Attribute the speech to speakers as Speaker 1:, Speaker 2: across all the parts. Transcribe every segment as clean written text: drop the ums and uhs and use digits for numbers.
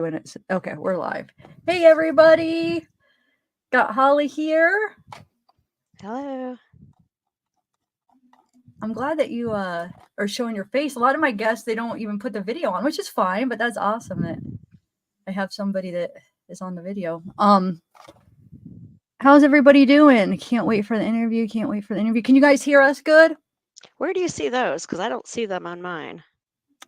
Speaker 1: doing it. Okay, we're live. Hey, everybody. Got Holly here.
Speaker 2: Hello.
Speaker 1: I'm glad that you are showing your face. A lot of my guests, they don't even put the video on, which is fine, but that's awesome that I have somebody that is on the video. How's everybody doing? Can't wait for the interview. Can you guys hear us good?
Speaker 2: Where do you see those? Because I don't see them on mine.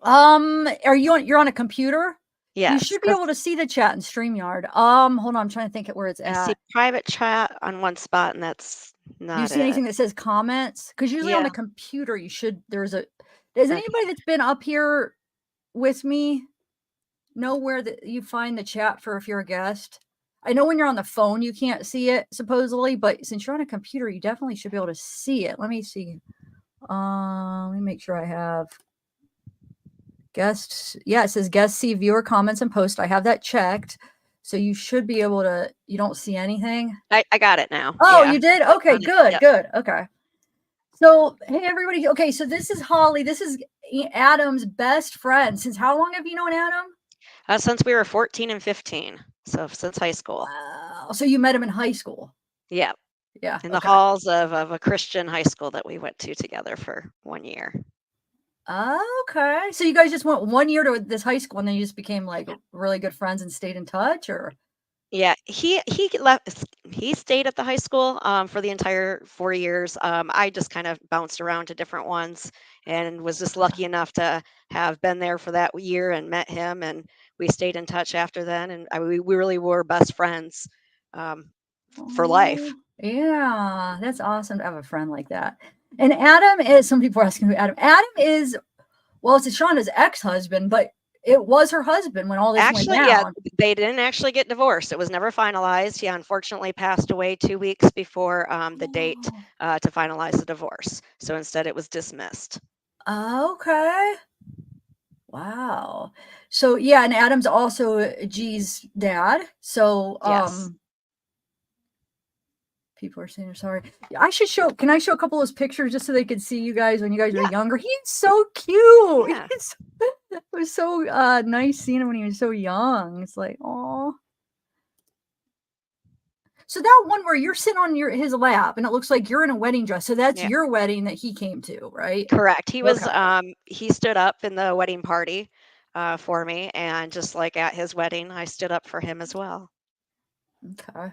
Speaker 1: Are you're on a computer? You
Speaker 2: Yes,
Speaker 1: should be
Speaker 2: 'cause
Speaker 1: able to see the chat in StreamYard. Hold on, I'm trying to think of where it's
Speaker 2: I see
Speaker 1: at.
Speaker 2: private chat on one spot, and that's
Speaker 1: Do you
Speaker 2: not
Speaker 1: see anything
Speaker 2: it.
Speaker 1: that says comments? Because usually on the
Speaker 2: Yeah.
Speaker 1: computer, does
Speaker 2: Okay.
Speaker 1: anybody that's been up here with me know where you find the chat for if you're a guest? I know when you're on the phone, you can't see it supposedly, but since you're on a computer, you definitely should be able to see it. Let me see. Let me make sure I have guests. Yeah, it says guests see viewer comments and post. I have that checked. So you should be able to, you don't see anything.
Speaker 2: I got it now.
Speaker 1: Oh,
Speaker 2: Yeah.
Speaker 1: you did?
Speaker 2: Click
Speaker 1: Okay,
Speaker 2: on it.
Speaker 1: good,
Speaker 2: Yep.
Speaker 1: good. Okay. So, hey, everybody. Okay, so this is Holly. This is Adam's best friend. Since how long have you known Adam?
Speaker 2: Since we were 14 and 15, so since high school.
Speaker 1: Wow. So you met him in high school?
Speaker 2: Yeah.
Speaker 1: Yeah.
Speaker 2: In the
Speaker 1: Okay.
Speaker 2: halls of a Christian high school that we went to together for 1 year.
Speaker 1: Okay. So you guys just went 1 year to this high school and then you just became like really good friends and stayed in touch, or?
Speaker 2: Yeah, he left. He stayed at the high school for the entire 4 years. I just kind of bounced around to different ones, and was just lucky enough to have been there for that year and met him, and we stayed in touch after then, and we really were best friends for life.
Speaker 1: Oh, yeah. That's awesome to have a friend like that. And Adam is, some people are asking who Adam is. Well, it's Shonda's ex-husband, but it was her husband when all this went
Speaker 2: Actually, yeah,
Speaker 1: down.
Speaker 2: they didn't actually get divorced. It was never finalized. He unfortunately passed away 2 weeks before the date to finalize the divorce. So instead, it was dismissed.
Speaker 1: Okay. Wow. So yeah, and Adam's also G's dad. So
Speaker 2: Yes.
Speaker 1: people are saying they're sorry. Can I show a couple of those pictures just so they could see you guys when you guys were
Speaker 2: Yeah.
Speaker 1: younger? He's so cute.
Speaker 2: Yeah.
Speaker 1: It was so nice seeing him when he was so young. It's like, oh. So that one where you're sitting on his lap and it looks like you're in a wedding dress. So that's
Speaker 2: Yeah.
Speaker 1: your wedding that he came to, right?
Speaker 2: Correct. He was
Speaker 1: Okay.
Speaker 2: he stood up in the wedding party for me, and just like at his wedding, I stood up for him as well.
Speaker 1: Okay.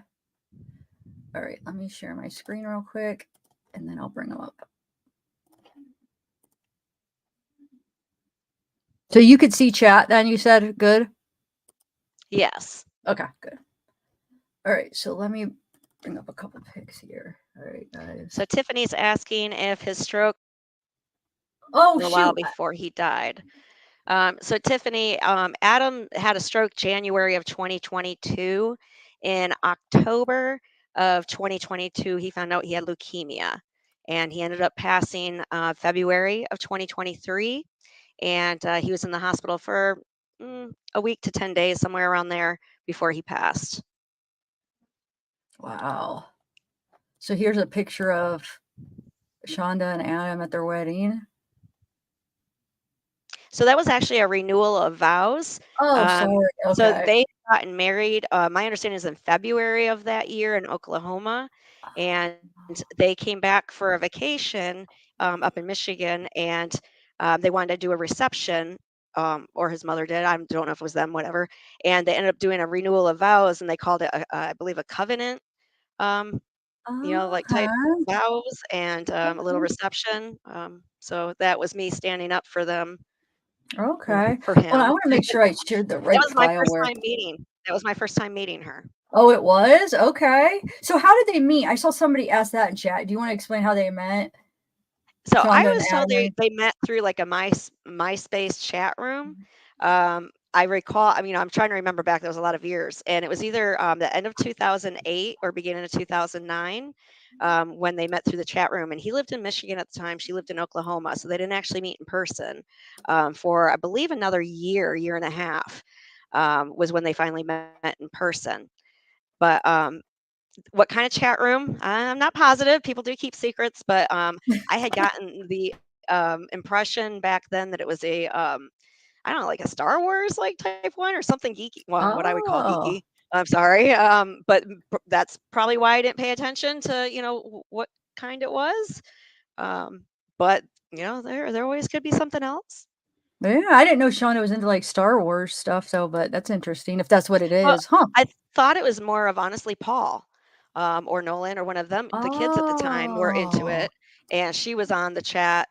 Speaker 1: All right, let me share my screen real quick and then I'll bring them up. So you could see chat then, you said? Good?
Speaker 2: Yes.
Speaker 1: Okay, good. All right, so let me bring up a couple pics here. All right, guys.
Speaker 2: So Tiffany's asking if his stroke
Speaker 1: Oh,
Speaker 2: a while
Speaker 1: shoot.
Speaker 2: before he died. So Tiffany, Adam had a stroke January of 2022. In October of 2022, he found out he had leukemia, and he ended up passing February of 2023. And he was in the hospital for a week to 10 days, somewhere around there, before he passed.
Speaker 1: Wow. So here's a picture of Shonda and Adam at their wedding.
Speaker 2: So that was actually a renewal of vows.
Speaker 1: Oh, sorry.
Speaker 2: So
Speaker 1: Okay.
Speaker 2: they gotten married. My understanding is in February of that year in Oklahoma, and they came back for a vacation up in Michigan, and they wanted to do a reception, or his mother did. I don't know if it was them, whatever. And they ended up doing a renewal of vows, and they called it, I believe, a covenant. Um, like type
Speaker 1: Okay.
Speaker 2: vows, and a little reception. So that was me standing up for them,
Speaker 1: Okay.
Speaker 2: for
Speaker 1: Well, I
Speaker 2: him.
Speaker 1: want to make sure I shared the
Speaker 2: That
Speaker 1: right
Speaker 2: was my
Speaker 1: file
Speaker 2: first
Speaker 1: where.
Speaker 2: time meeting. That was my first time meeting her.
Speaker 1: Oh, it was? Okay. So how did they meet? I saw somebody ask that in chat. Do you want to explain how they met?
Speaker 2: So I
Speaker 1: Shonda and
Speaker 2: was told
Speaker 1: Adam.
Speaker 2: they met through like a MySpace chat room. I recall, I mean, I'm trying to remember back, there was a lot of years, and it was either the end of 2008 or beginning of 2009 when they met through the chat room. And he lived in Michigan at the time. She lived in Oklahoma. So they didn't actually meet in person for, I believe, another year and a half was when they finally met in person. But what kind of chat room? I'm not positive. People do keep secrets, but I had gotten the impression back then that it was I don't know, like a Star Wars like type one or something geeky. Well, what I would call
Speaker 1: Oh,
Speaker 2: geeky. I'm sorry. But that's probably why I didn't pay attention to, what kind it was. Um, but there always could be something else.
Speaker 1: yeah, I didn't know Shonda was into, like, Star Wars stuff, so but that's interesting if that's what it
Speaker 2: Well,
Speaker 1: is, huh?
Speaker 2: I thought it was more of honestly Paul, or Nolan or one of them. The kids at the time were into
Speaker 1: Oh,
Speaker 2: it, and she was on the chat,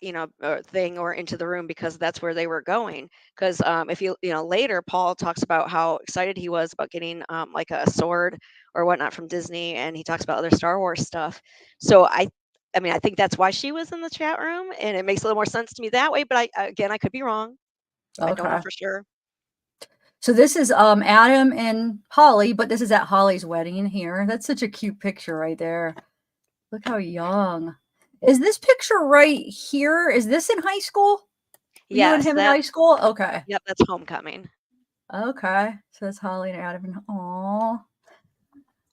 Speaker 2: thing or into the room because that's where they were going. Because if later, Paul talks about how excited he was about getting like a sword or whatnot from Disney, and he talks about other Star Wars stuff. So I mean, I think that's why she was in the chat room, and it makes a little more sense to me that way. But again, I could be wrong. I don't know
Speaker 1: okay.
Speaker 2: for sure.
Speaker 1: So this is, Adam and Holly, but this is at Holly's wedding here. That's such a cute picture right there. Look how young. Is this picture right here? Is this in high school? You and
Speaker 2: Yes,
Speaker 1: him in high school? Okay.
Speaker 2: yep, that's homecoming.
Speaker 1: Okay. So that's Holly and Adam and aw.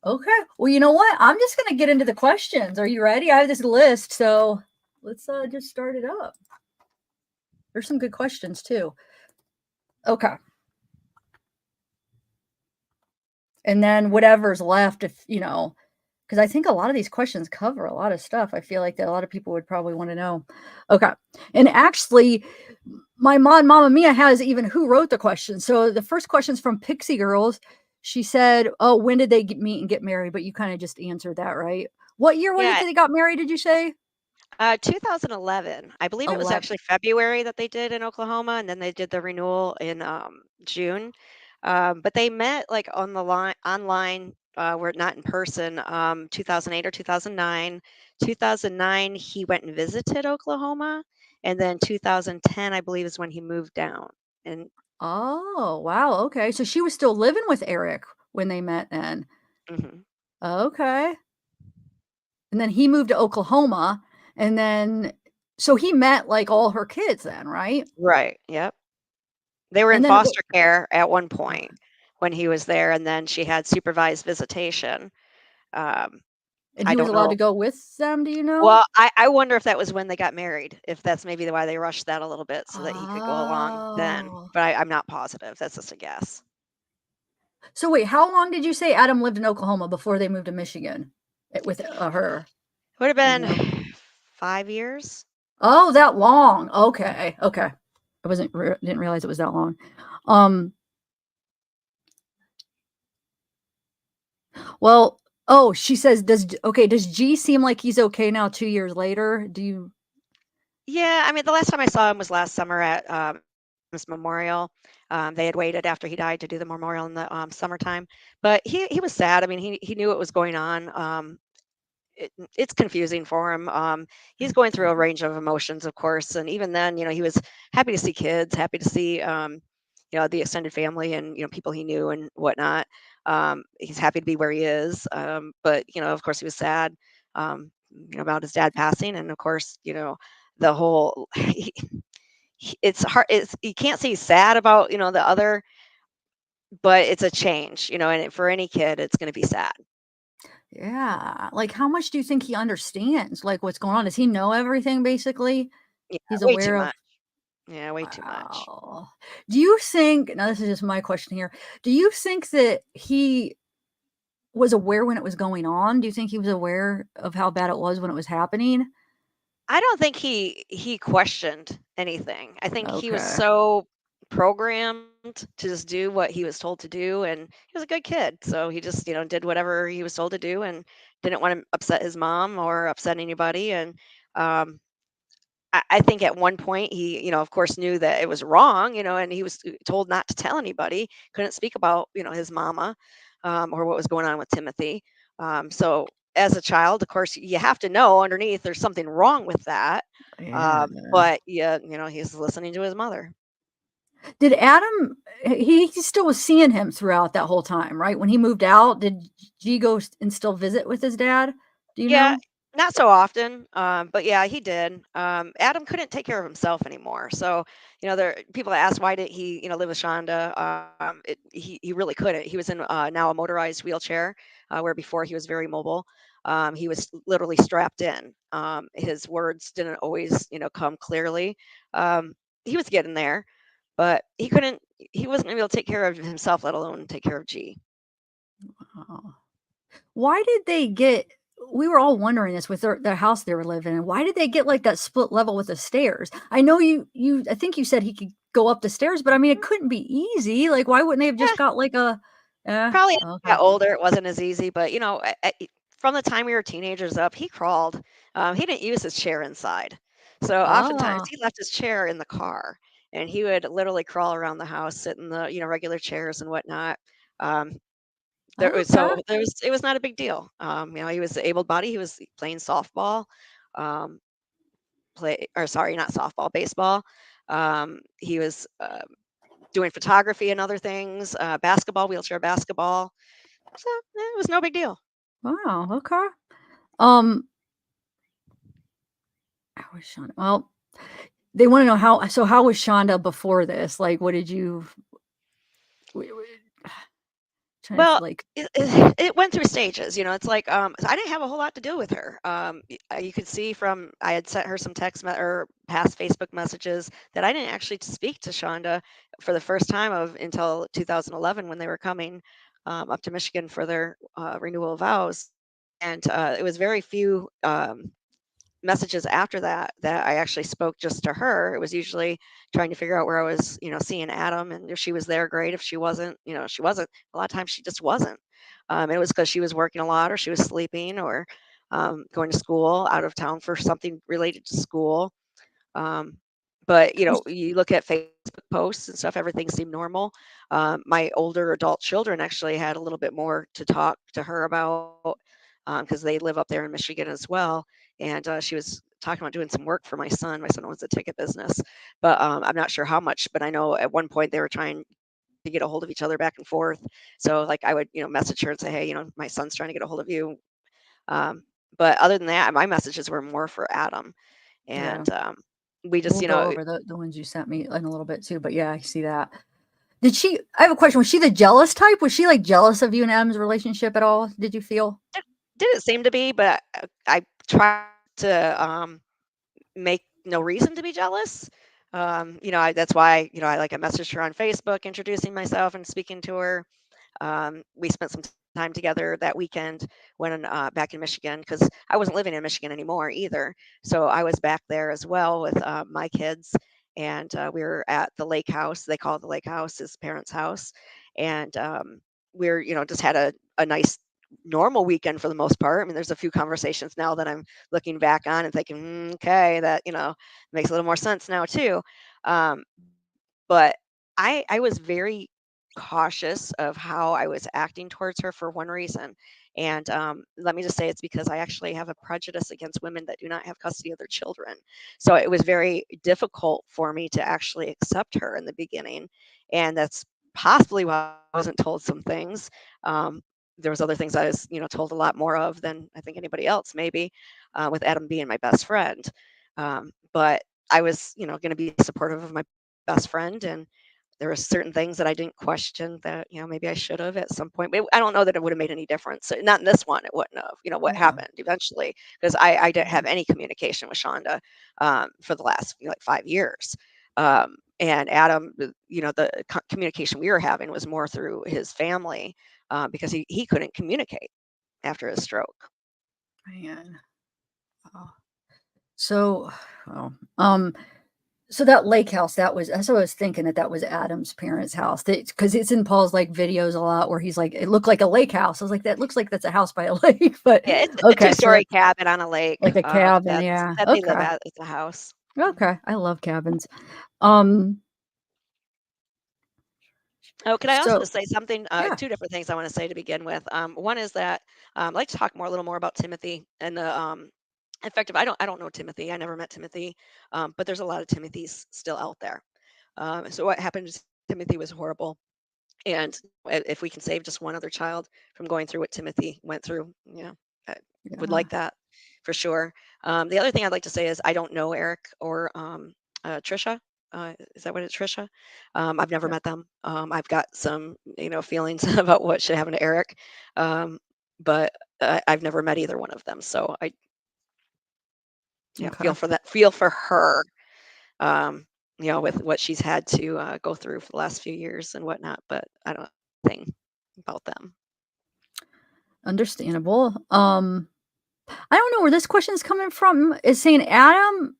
Speaker 1: Okay. Well, you know what? I'm just gonna get into the questions. Are you ready? I have this list, so let's just start it up. There's some good questions too. Okay. And then whatever's left, if because I think a lot of these questions cover a lot of stuff. I feel like that a lot of people would probably want to know. Okay. And actually, my mom, Mama Mia, has even who wrote the question. So the first question's from Pixie Girls. She said, "Oh, when did they meet and get married?" But you kind of just answered that, right? What year was it
Speaker 2: Yeah,
Speaker 1: that they got married? Did you say
Speaker 2: 2011. I believe it was
Speaker 1: 11?
Speaker 2: actually February that they did in Oklahoma, and then they did the renewal in June. But they met like on the line online, were not in person. 2008 or 2009. 2009, he went and visited Oklahoma, and then 2010, I believe, is when he moved down. And
Speaker 1: Oh, wow. Okay. So she was still living with Eric when they met then.
Speaker 2: mhm.
Speaker 1: Okay. And then he moved to Oklahoma, and then so he met, like, all her kids then, right?
Speaker 2: Right, yep. They were in
Speaker 1: And then what
Speaker 2: foster care at one point
Speaker 1: okay.
Speaker 2: when he was there, and then she had supervised visitation. Um,
Speaker 1: And
Speaker 2: I
Speaker 1: he was
Speaker 2: don't
Speaker 1: allowed
Speaker 2: know.
Speaker 1: to go with them, do you know?
Speaker 2: Well, I wonder if that was when they got married, if that's maybe why they rushed that a little bit so that he could go along then,
Speaker 1: Oh.
Speaker 2: but I'm not positive. That's just a guess.
Speaker 1: So wait, how long did you say Adam lived in Oklahoma before they moved to Michigan, with, her?
Speaker 2: Would have
Speaker 1: Do you
Speaker 2: been
Speaker 1: know?
Speaker 2: 5 years.
Speaker 1: Oh, that long. Okay, okay. I didn't realize it was that long. Um, well oh, she says, does G seem like he's okay now 2 years later? Do you
Speaker 2: Yeah, I mean, the last time I saw him was last summer at his memorial. They had waited after he died to do the memorial in the summertime, but he was sad. I mean, he knew what was going on. It's confusing for him. He's going through a range of emotions, of course, and even then, he was happy to see kids, happy to see, the extended family and people he knew and whatnot. He's happy to be where he is, but of course, he was sad, about his dad passing, and of course, the whole. It's hard. It's you can't say he's sad about the other, but it's a change, and for any kid, it's going to be sad.
Speaker 1: Yeah, like, how much do you think he understands, like, what's going on? Does he know everything basically?
Speaker 2: Yeah,
Speaker 1: He's
Speaker 2: way too
Speaker 1: aware of
Speaker 2: much. Yeah, way too much.
Speaker 1: wow. Do you think now this is just my question here. Do you think that he was aware when it was going on? Do you think he was aware of how bad it was when it was happening?
Speaker 2: I don't think he questioned anything. I think he was
Speaker 1: Okay.
Speaker 2: so programmed to just do what he was told to do, and he was a good kid, so he just did whatever he was told to do, and didn't want to upset his mom or upset anybody. And um, I think at one point he, of course, knew that it was wrong, and he was told not to tell anybody, couldn't speak about, his mama, or what was going on with Timothy. So as a child, of course, you have to know underneath there's something wrong with that.
Speaker 1: Yeah.
Speaker 2: But yeah, he's listening to his mother.
Speaker 1: Did Adam he still was seeing him throughout that whole time, right? When he moved out, did G go and still visit with his dad? Do you
Speaker 2: Yeah,
Speaker 1: know?
Speaker 2: not so often, but yeah, he did. Adam couldn't take care of himself anymore, so there people ask why did he live with Shonda. He really couldn't. He was in now a motorized wheelchair, where before he was very mobile. He was literally strapped in. His words didn't always come clearly. Um, he was getting there, but he wasn't able to take care of himself, let alone take care of G.
Speaker 1: Wow. Why did they get we were all wondering this with their house they were living in. Why did they get, like, that split level with the stairs? I know I think you said he could go up the stairs, but, I mean, it couldn't be easy. Like, why wouldn't they have just
Speaker 2: Yeah,
Speaker 1: got, like, a
Speaker 2: probably as he
Speaker 1: okay.
Speaker 2: got older, it wasn't as easy, but, from the time we were teenagers up, he crawled. He didn't use his chair inside. So oftentimes
Speaker 1: Oh,
Speaker 2: he left his chair in the car, and he would literally crawl around the house, sit in the, regular chairs and whatnot. Um,
Speaker 1: okay.
Speaker 2: it was not a big deal. He was able body. He was playing softball, um, or sorry, not softball, baseball. He was doing photography and other things, basketball, wheelchair basketball. So it was no big deal.
Speaker 1: Wow, okay. Um, how was Shonda? Well, they wanna know how was Shonda before this? Like, what did you w trying to
Speaker 2: Well,
Speaker 1: like
Speaker 2: it went through stages. It's like I didn't have a whole lot to do with her. You could see from I had sent her some or past Facebook messages that I didn't actually speak to Shonda for the first time of until 2011 when they were coming up to Michigan for their renewal of vows, and it was very few. Messages after that I actually spoke just to her. It was usually trying to figure out where I was, seeing Adam, and if she was there, great. If she wasn't, she wasn't. A lot of times she just wasn't. It was because she was working a lot, or she was sleeping, or going to school out of town for something related to school. Um, but
Speaker 1: was
Speaker 2: you look at Facebook posts and stuff, everything seemed normal. My older adult children actually had a little bit more to talk to her about because they live up there in Michigan as well. And she was talking about doing some work for my son. My son owns a ticket business, but I'm not sure how much. But I know at one point they were trying to get a hold of each other back and forth. So like I would, message her and say, hey, my son's trying to get a hold of you. Um, but other than that, my messages were more for Adam.
Speaker 1: yeah.
Speaker 2: And we just,
Speaker 1: We'll go over the ones you sent me in a little bit too, but yeah, I see that. I have a question, was she the jealous type? Was she, like, jealous of you and M's relationship at all, did you feel?
Speaker 2: didn't seem to be, but I try to make no reason to be jealous. That's why, I messaged her on Facebook, introducing myself and speaking to her. We spent some time together that weekend when back in Michigan because I wasn't living in Michigan anymore either. So I was back there as well with my kids, and we were at the lake house. They call it the lake house, his parents' house, and we're just had a nice normal weekend for the most part. I mean, there's a few conversations now that I'm looking back on and thinking, okay, that makes a little more sense now too. Um, but I was very cautious of how I was acting towards her for one reason. And let me just say it's because I actually have a prejudice against women that do not have custody of their children. So it was very difficult for me to actually accept her in the beginning. And that's possibly why I wasn't told some things. Um, there was other things I was, told a lot more of than I think anybody else, maybe, with Adam being my best friend. But I was, going to be supportive of my best friend, and there were certain things that I didn't question that maybe I should have at some point. But I don't know that it would have made any difference. Not in this one, it wouldn't have. What
Speaker 1: Yeah,
Speaker 2: happened eventually, because I didn't have
Speaker 1: mhm,
Speaker 2: any communication with Shonda for the last like 5 years. And Adam, the communication we were having was more through his family because he couldn't communicate after his stroke.
Speaker 1: man. Oh. So, oh, so that lake house, that's what I was thinking that was Adam's parents' house, because it's in Paul's, like, videos a lot where he's like, "It looked like a lake house." I was like, "That looks like that's a house by a lake," but
Speaker 2: Yeah, it's a
Speaker 1: okay, so
Speaker 2: two-story
Speaker 1: that's
Speaker 2: cabin on a lake
Speaker 1: like a cabin,
Speaker 2: that's
Speaker 1: yeah,
Speaker 2: that they live
Speaker 1: okay,
Speaker 2: at. It's a house. Mhm.
Speaker 1: okay, I love cabins. Um,
Speaker 2: Oh, could I also
Speaker 1: so
Speaker 2: say something?
Speaker 1: yeah,
Speaker 2: Two different things I want to say to begin with. One is that I'd like to talk a little more about Timothy and the effective. I don't know Timothy. I never met Timothy, but there's a lot of Timothys still out there. So what happened to Timothy was horrible, and if we can save just one other child from going through what Timothy went through, yeah, I would
Speaker 1: yeah,
Speaker 2: like that for sure. The other thing I'd like to say is I don't know Eric or Trisha. Is that what it's Trisha? I've never
Speaker 1: yeah,
Speaker 2: met them. I've got some, feelings about what should happen to Eric, um, but I've never met either one of them. So I, yeah,
Speaker 1: okay,
Speaker 2: feel for her. Um, with what she's had to go through for the last few years and whatnot. But I don't know anything about them.
Speaker 1: Understandable. I don't know where this question is coming from. It's saying, Adam,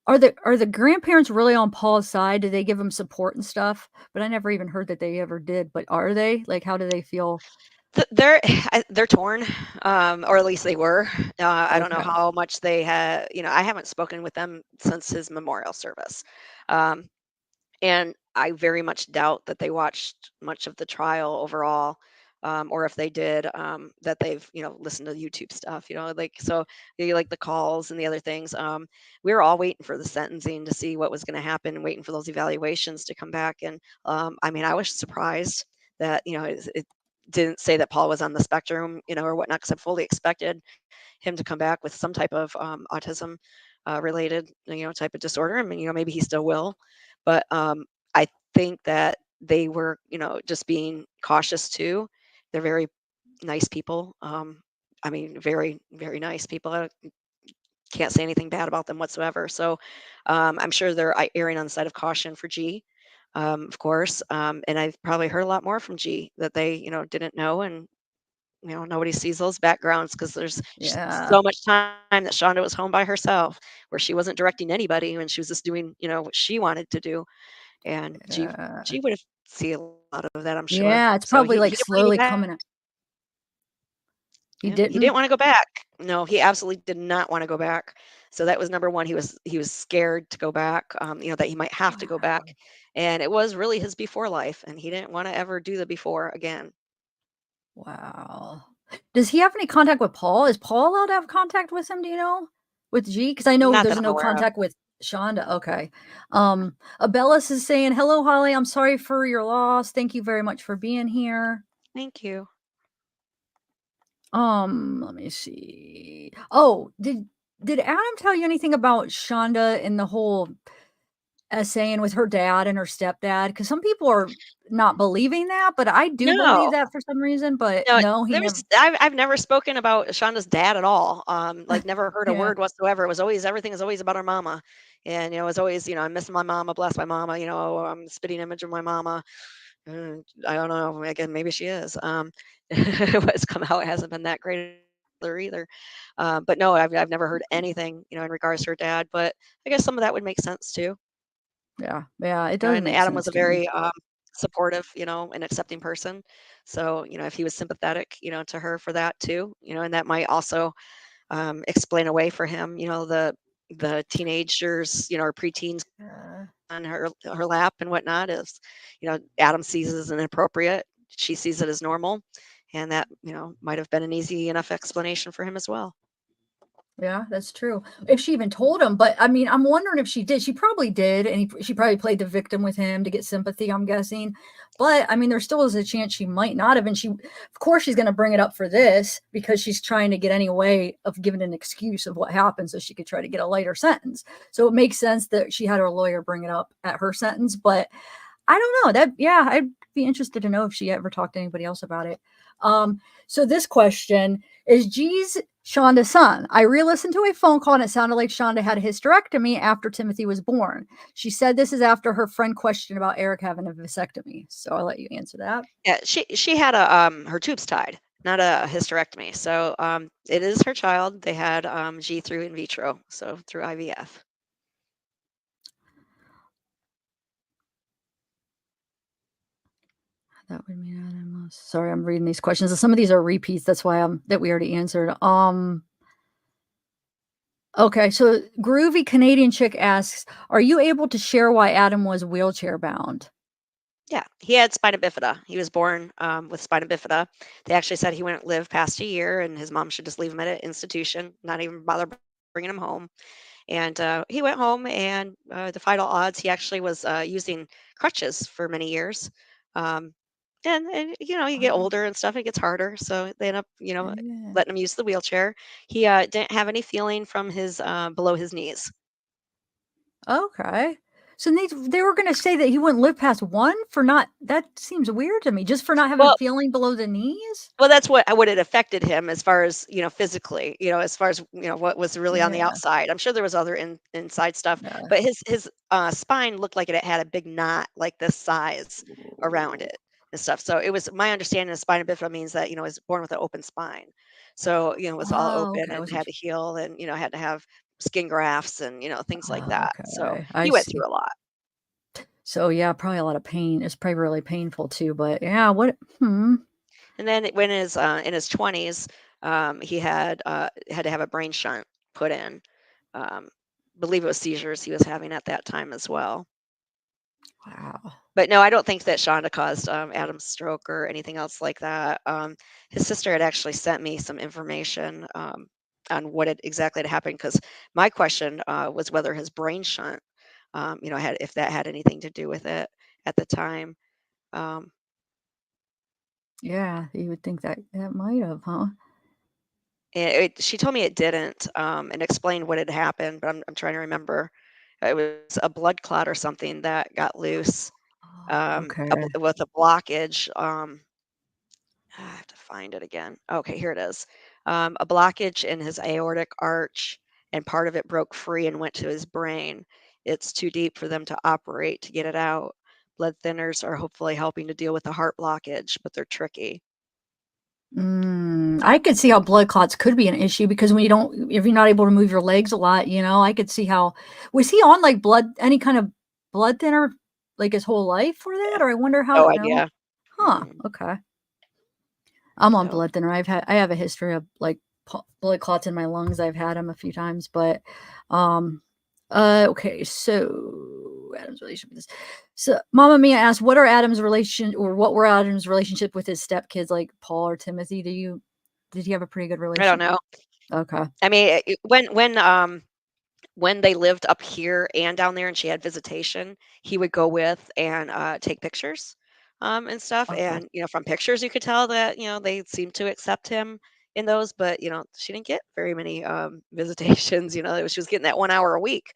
Speaker 1: are the grandparents really on Paul's side? Do they give him support and stuff? But I never even heard that they ever did. But are they? Like, how do they feel?
Speaker 2: They're they're torn, or at least they were. I don't know
Speaker 1: Okay.
Speaker 2: how much they had. I haven't spoken with them since his memorial service. Um, And I very much doubt that they watched much of the trial overall, or if they did, that they've, listened to YouTube stuff, like, so like the calls and the other things. We were all waiting for the sentencing to see what was going to happen, waiting for those evaluations to come back. And I mean, I was surprised that, it didn't say that Paul was on the spectrum, or whatnot, because I fully expected him to come back with some type of autism related, type of disorder. I mean, maybe he still will, but I think that they were, just being cautious too. They're very nice people. I mean, very, very nice people. I can't say anything bad about them whatsoever. So I'm sure they're erring on the side of caution for G, of course. And I've probably heard a lot more from G that they, didn't know. And nobody sees those backgrounds because there's
Speaker 1: Yeah.
Speaker 2: so much time that Shonda was home by herself, where she wasn't directing anybody and she was just doing, what she wanted to do. And
Speaker 1: Yeah.
Speaker 2: G would have seen a lot of that, I'm sure.
Speaker 1: Yeah. It's
Speaker 2: So
Speaker 1: probably
Speaker 2: he
Speaker 1: like
Speaker 2: didn't want to go
Speaker 1: slowly
Speaker 2: back.
Speaker 1: coming up. He
Speaker 2: Yeah, he didn't
Speaker 1: didn't?
Speaker 2: want to go back. No, he absolutely did not want to go back. So that was number one. He was scared to go back. That he might have to go back,
Speaker 1: Wow.
Speaker 2: and it was really his before life, and he didn't want to ever do the before again.
Speaker 1: Wow. Does he have any contact with Paul? Is Paul allowed to have contact with him, do you know? With G? Because I know
Speaker 2: Not that
Speaker 1: there's
Speaker 2: I'm
Speaker 1: no
Speaker 2: aware of.
Speaker 1: contact with Shonda. Okay. Abellis is saying, "Hello, Holly. I'm sorry for your loss. Thank you very much for being here."
Speaker 2: Thank you.
Speaker 1: Let me see. Oh, did Adam tell you anything about Shonda and the whole essaying with her dad and her stepdad? Because some people are not believing that, but I do believe
Speaker 2: No.
Speaker 1: that for some reason. But
Speaker 2: No,
Speaker 1: no, he never.
Speaker 2: I've never spoken about Shonda's dad at all. Like never heard a
Speaker 1: Yeah.
Speaker 2: word whatsoever. It was always everything is always about our mama. And it was always, I'm missing my mama, bless my mama, I'm a spitting image of my mama. I don't know. Again, maybe she is. What's come out hasn't been that great either. But no, I've never heard anything, in regards to her dad. But I guess some of that would make sense too.
Speaker 1: Yeah, yeah, it does
Speaker 2: And
Speaker 1: make
Speaker 2: Adam was
Speaker 1: sense
Speaker 2: a
Speaker 1: to me.
Speaker 2: very supportive, and accepting person. So, if he was sympathetic, to her for that too, and that might also explain away for him, the teenagers, or preteens
Speaker 1: Yeah,
Speaker 2: on her lap and whatnot is, Adam sees it as inappropriate. She sees it as normal. And that, might have been an easy enough explanation for him as well.
Speaker 1: yeah, that's true. If she even told him, but I mean, I'm wondering if she did. She probably did, and she probably played the victim with him to get sympathy, I'm guessing. But I mean, there still is a chance she might not have. And of course, she's going to bring it up for this because she's trying to get any way of giving an excuse of what happened so she could try to get a lighter sentence. So it makes sense that she had her lawyer bring it up at her sentence. But I don't know that. Yeah, I'd be interested to know if she ever talked to anybody else about it. So this question is: G's Shonda's son. I re-listened to a phone call and it sounded like Shonda had a hysterectomy after Timothy was born. She said this is after her friend questioned about Eric having a vasectomy. So I'll let you answer that.
Speaker 2: Yeah, she had her tubes tied, not a hysterectomy. So it is her child. They had G through in vitro, so through IVF.
Speaker 1: That would mean Adam was. Sorry, I'm reading these questions. Some of these are repeats. That's why that we already answered. Okay, so Groovy Canadian Chick asks, "Are you able to share why Adam was wheelchair bound?"
Speaker 2: Yeah, he had spina bifida. He was born with spina bifida. They actually said he wouldn't live past a year, and his mom should just leave him at an institution, not even bother bringing him home. And he went home, and defied all odds. He actually was using crutches for many years. Um, and you get
Speaker 1: Oh,
Speaker 2: older and stuff, it gets harder. So they end up,
Speaker 1: yeah.
Speaker 2: letting him use the wheelchair. He didn't have any feeling from his below his knees.
Speaker 1: Okay. So they were going to say that he wouldn't live past 1 for not that seems weird to me, just for not having
Speaker 2: Well,
Speaker 1: feeling below the knees?
Speaker 2: that's what it affected him as far as, physically, as far as, what was really on the
Speaker 1: Yeah.
Speaker 2: outside. I'm sure there was other inside stuff,
Speaker 1: Yeah.
Speaker 2: but his spine looked like it had a big knot like this size around
Speaker 1: Ooh.
Speaker 2: it and stuff. So it was my understanding of spina bifida means that, was born with an open spine. So, it was all
Speaker 1: Oh,
Speaker 2: open
Speaker 1: okay. I
Speaker 2: and
Speaker 1: wasn't
Speaker 2: had to heal and, had to have skin grafts and, things like
Speaker 1: Oh,
Speaker 2: that. So
Speaker 1: okay. I
Speaker 2: he went
Speaker 1: see.
Speaker 2: through a lot.
Speaker 1: So, yeah, probably a lot of pain. It's probably really painful too, but yeah,
Speaker 2: And then when in his 20s, he had to have a brain shunt put in. Um, believe it was seizures he was having at that time as well.
Speaker 1: Wow.
Speaker 2: But no, I don't think that Shonda caused Adam's stroke or anything else like that. His sister had actually sent me some information on what had exactly had happened because my question was whether his brain shunt, had if that had anything to do with it at the time. Um,
Speaker 1: Yeah, you would think that that might have, huh?
Speaker 2: And she told me it didn't, and explained what had happened, but I'm trying to remember. It was a blood clot or something that got loose,
Speaker 1: Oh, okay.
Speaker 2: with a blockage. I have to find it again. Okay, here it is. A blockage in his aortic arch, and part of it broke free and went to his brain. It's too deep for them to operate to get it out. Blood thinners are hopefully helping to deal with the heart blockage, but they're tricky.
Speaker 1: I could see how blood clots could be an issue because when you don't if you're not able to move your legs a lot, I could see how was he on, like, any kind of blood thinner, like, his whole life for that?
Speaker 2: Yeah,
Speaker 1: Or I wonder how
Speaker 2: no
Speaker 1: no?
Speaker 2: idea.
Speaker 1: Huh,
Speaker 2: Mm-mm.
Speaker 1: okay. I'm on
Speaker 2: So
Speaker 1: blood thinner. I have a history of, like, blood clots in my lungs. I've had them a few times, but, um, okay, so Adam's relationship with this. So Mama Mia asked, what were Adam's relationship with his stepkids, like Paul or Timothy? Did he have a pretty good
Speaker 2: I don't
Speaker 1: relationship?
Speaker 2: know.
Speaker 1: Okay.
Speaker 2: I mean, when they lived up here and down there and she had visitation, he would go with and take pictures and stuff.
Speaker 1: Okay.
Speaker 2: And, from pictures, you could tell that, they seemed to accept him in those, but, she didn't get very many visitations. She was getting that 1 hour a week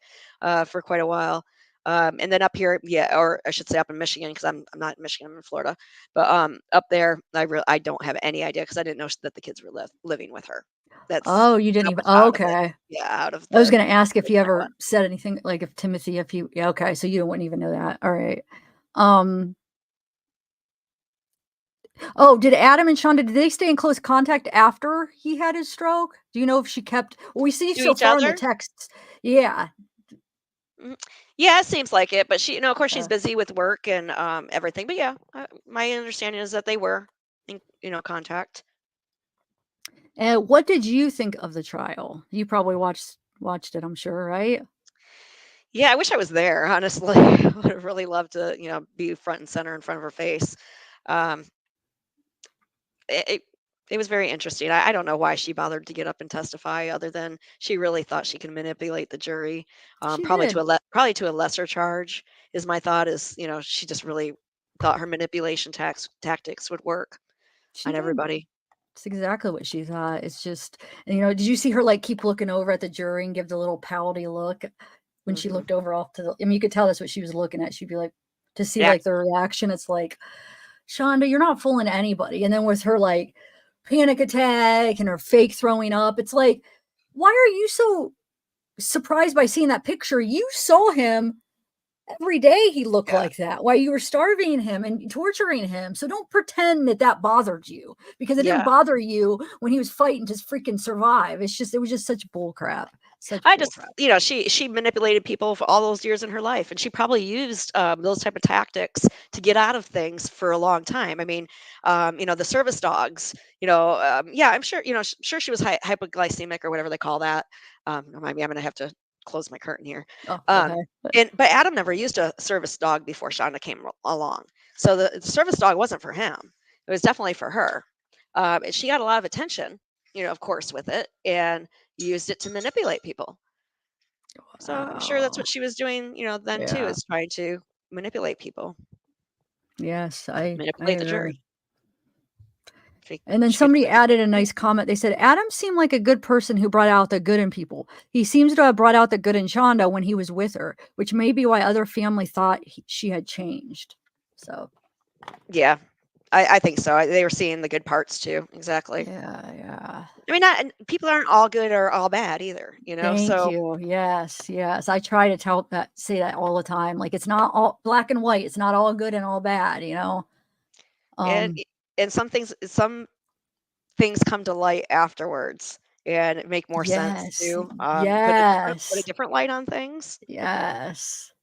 Speaker 2: for quite a while. And then up here, yeah, or I should say up in Michigan, because I'm not in Michigan, I'm in Florida. But up there, I don't have any idea because I didn't know that the kids were living with her.
Speaker 1: Oh, you didn't
Speaker 2: That
Speaker 1: even
Speaker 2: was
Speaker 1: oh,
Speaker 2: out of it.
Speaker 1: okay.
Speaker 2: Yeah, out of
Speaker 1: I was
Speaker 2: the
Speaker 1: gonna ask if you
Speaker 2: equation, that one.
Speaker 1: ever said anything, like, if Timothy if you yeah, okay, so you wouldn't even know that. Alright. Um, oh, did Adam and Shonda, did they stay in close contact after he had his stroke? Do you know if she kept well, we see
Speaker 2: To
Speaker 1: so
Speaker 2: each
Speaker 1: far in the
Speaker 2: other?
Speaker 1: texts. Yeah.
Speaker 2: Mhm. Yeah, it seems like it, but of course, she's
Speaker 1: Uh,
Speaker 2: busy with work and, everything, but yeah, my understanding is that they were in, contact.
Speaker 1: and what did you think of the trial? You probably watched it, I'm sure, right?
Speaker 2: Yeah, I wish I was there, honestly. I would have really loved to, be front and center in front of her face. Um, it it it was very interesting. I don't know why she bothered to get up and testify other than she really thought she could manipulate the jury,
Speaker 1: She did.
Speaker 2: probably to a lesser charge is my thought is, she just really thought her manipulation tactics would work
Speaker 1: She
Speaker 2: on
Speaker 1: did.
Speaker 2: everybody.
Speaker 1: It's exactly what she thought. It's just and, did you see her, like, keep looking over at the jury and give the little pouty look when she
Speaker 2: Mhm.
Speaker 1: looked over off to the I mean, you could tell that's what she was looking at. She'd be like to see,
Speaker 2: Yeah.
Speaker 1: like, their reaction, it's like, "Shonda, you're not fooling anybody." And then with her, like, panic attack and her fake throwing up, it's like, "Why are you so surprised by seeing that picture? You saw him every day he looked
Speaker 2: Yeah.
Speaker 1: like that while you were starving him and torturing him. So don't pretend that that bothered you because it didn't
Speaker 2: Yeah.
Speaker 1: bother you when he was fighting to freaking survive. It was just such bull crap. Such
Speaker 2: I
Speaker 1: bull
Speaker 2: just,
Speaker 1: crap.
Speaker 2: she manipulated people for all those years in her life, and she probably used those type of tactics to get out of things for a long time. I mean, the service dogs. Yeah, I'm sure. Sure she was hypoglycemic or whatever they call that. Remind me, I'm gonna have to close my curtain here.
Speaker 1: Oh,
Speaker 2: Um,
Speaker 1: okay.
Speaker 2: but Adam never used a service dog before Shonda came along, so the service dog wasn't for him. It was definitely for her, and she got a lot of attention. Of course, with it, and used it to manipulate people. So I'm sure that's
Speaker 1: Wow.
Speaker 2: what she was doing, then too,
Speaker 1: Yeah.
Speaker 2: is trying to manipulate people,
Speaker 1: Yes, I
Speaker 2: manipulate the
Speaker 1: agree.
Speaker 2: jury.
Speaker 1: And then
Speaker 2: She could
Speaker 1: somebody
Speaker 2: try to
Speaker 1: added a
Speaker 2: think.
Speaker 1: nice comment. They said, Adam seemed like a good person who brought out the good in people. He seems to have brought out the good in Shonda when he was with her, which may be why other family thought she had changed. So,
Speaker 2: Yeah, I think so. They were seeing the good parts too. Exactly.
Speaker 1: yeah.
Speaker 2: I mean, not people aren't all good or all bad either,
Speaker 1: Thank
Speaker 2: So,
Speaker 1: you. Yes. I try to say that all the time. Like it's not all black and white. It's not all good and all bad.
Speaker 2: and
Speaker 1: Um,
Speaker 2: some things come to light afterwards and make more sense
Speaker 1: yes.
Speaker 2: too. Put a
Speaker 1: Yes.
Speaker 2: different light on things.
Speaker 1: Yes.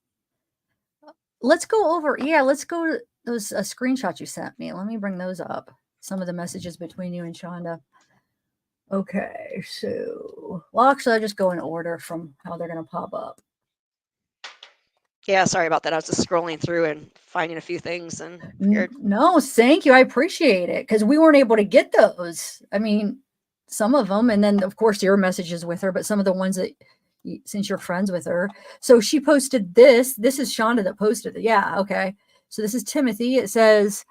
Speaker 1: Let's go to those screenshots you sent me. Let me bring those up. Some of the messages between you and Shonda. Okay, so well, actually, I'll just go in order from how they're going to pop up.
Speaker 2: Yeah, sorry about that. I was just scrolling through and finding a few things and figured,
Speaker 1: No, thank you. I appreciate it because we weren't able to get those. I mean, some of them, and then of course your messages with her, but some of the ones that since you're friends with her. So she posted this. This is Shonda that posted it. Yeah, okay. So this is Timothy. It says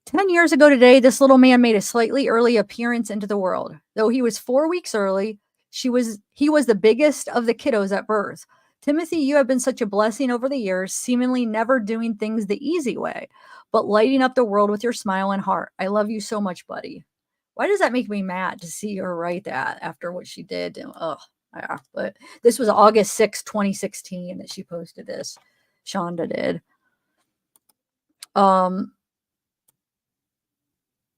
Speaker 1: 10 years ago today, this little man made a slightly early appearance into the world. Though he was 4 weeks early, he was the biggest of the kiddos at birth. Timothy, you have been such a blessing over the years, seemingly never doing things the easy way, but lighting up the world with your smile and heart. I love you so much, buddy. Why does that make me mad to see her write that after what she did? Oh, yeah. But this was August 6th, 2016 that she posted this. Shonda did. Um,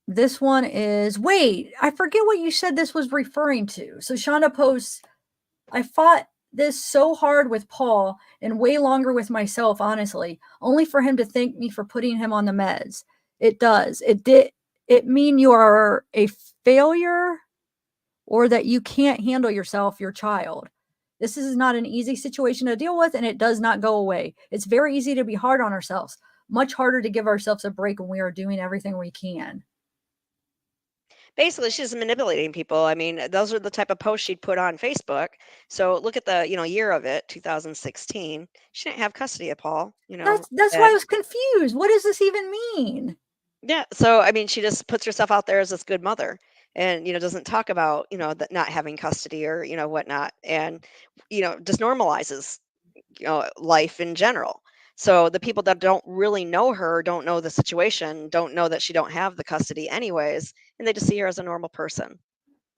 Speaker 1: This one is wait, I forget what you said this was referring to. So Shonda posts, I fought this so hard with Paul and way longer with myself, honestly, only for him to thank me for putting him on the meds. It does. It mean you are a failure or that you can't handle yourself, your child. This is not an easy situation to deal with and it does not go away. It's very easy to be hard on ourselves, much harder to give ourselves a break when we are doing everything we can.
Speaker 2: basically she's manipulating people. I mean, those are the type of posts she'd put on Facebook. So look at the, year of it, 2016. She didn't have custody of Paul,
Speaker 1: That's why I
Speaker 2: then.
Speaker 1: was confused. What does this even mean?
Speaker 2: Yeah. So I mean, she just puts herself out there as this good mother and, doesn't talk about, that not having custody or, whatnot. And, just normalizes, life in general. So the people that don't really know her, don't know the situation, don't know that she don't have the custody anyways, and they just see her as a normal person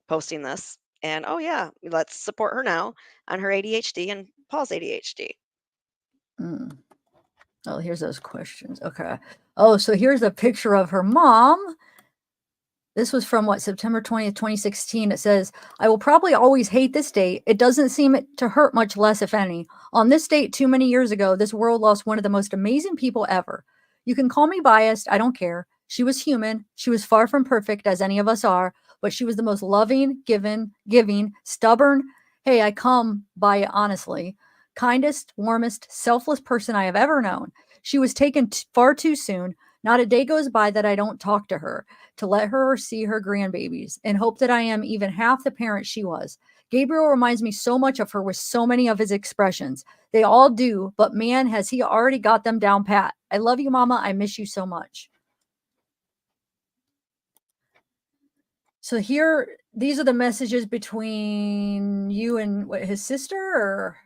Speaker 2: posting this. And oh yeah, let's support her now on her ADHD and Paul's ADHD.
Speaker 1: Mm. Oh, here's those questions. Okay. Oh, so here's a picture of her mom. This was from what, September 20th, 2016. It says, I will probably always hate this date. It doesn't seem to hurt much less, if any. On this date, too many years ago, this world lost one of the most amazing people ever. You can call me biased. I don't care. She was human. She was far from perfect, as any of us are, but she was the most loving, giving, stubborn. Hey, I come by it honestly. Kindest, warmest, selfless person I have ever known. She was taken far too soon. Not a day goes by that I don't talk to her to let her see her grandbabies and hope that I am even half the parent she was. Gabriel reminds me so much of her with so many of his expressions. They all do, but man, has he already got them down pat. I love you, Mama. I miss you so much. So here, these are the messages between you and what, his sister, or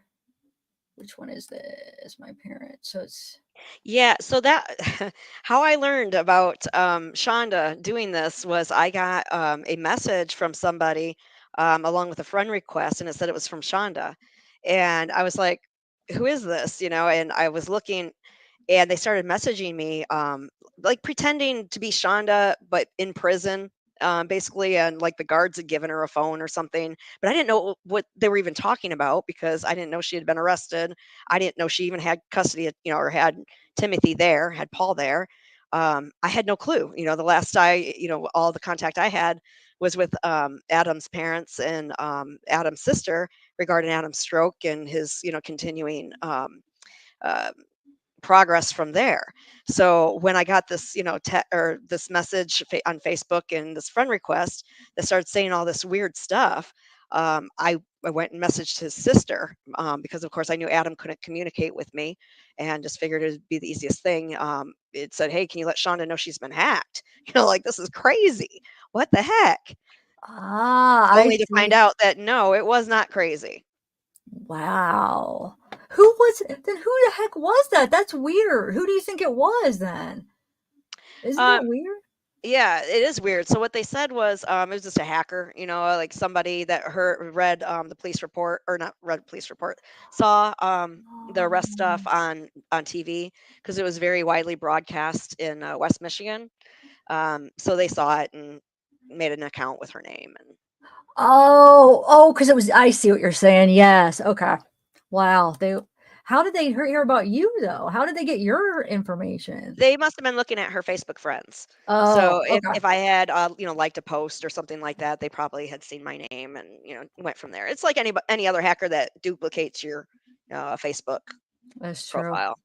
Speaker 1: which one is this? My parent. So it's
Speaker 2: Yeah, so that how I learned about Shonda doing this was I got a message from somebody along with a friend request, and it said it was from Shonda, and I was like, "Who is this?" And I was looking, and they started messaging me, like pretending to be Shonda, but in prison, basically, and like the guards had given her a phone or something. But I didn't know what they were even talking about because I didn't know she had been arrested. I didn't know she even had custody, or had Timothy there, had Paul there. I had no clue. The last all the contact I had was with Adam's parents and Adam's sister regarding Adam's stroke and his, continuing uh, progress from there. So when I got this, or this message on Facebook and this friend request that started saying all this weird stuff, I went and messaged his sister, because of course I knew Adam couldn't communicate with me, and just figured it'd be the easiest thing. It said, "Hey, can you let Shonda know she's been hacked?" Like, this is crazy. What the heck?
Speaker 1: Ah, I
Speaker 2: Only to find
Speaker 1: see.
Speaker 2: out that no, it was not crazy.
Speaker 1: Wow. Who was then? Who the heck was that? That's weird. Who do you think it was then? Isn't that
Speaker 2: Um,
Speaker 1: weird?
Speaker 2: Yeah, it is weird. So what they said was, it was just a hacker, like somebody that read the police report, or not read police report, saw the arrest stuff
Speaker 1: Oh.
Speaker 2: on TV, because it was very widely broadcast in West Michigan. So they saw it and made an account with her name. And
Speaker 1: Oh, because it was I see what you're saying. Yes. Okay. Wow. How did they hear about you though? How did they get your information?
Speaker 2: they must have been looking at her Facebook friends.
Speaker 1: Oh,
Speaker 2: So if
Speaker 1: okay.
Speaker 2: if I had liked a post or something like that, they probably had seen my name, and went from there. It's like any other hacker that duplicates your Facebook
Speaker 1: That's true.
Speaker 2: profile.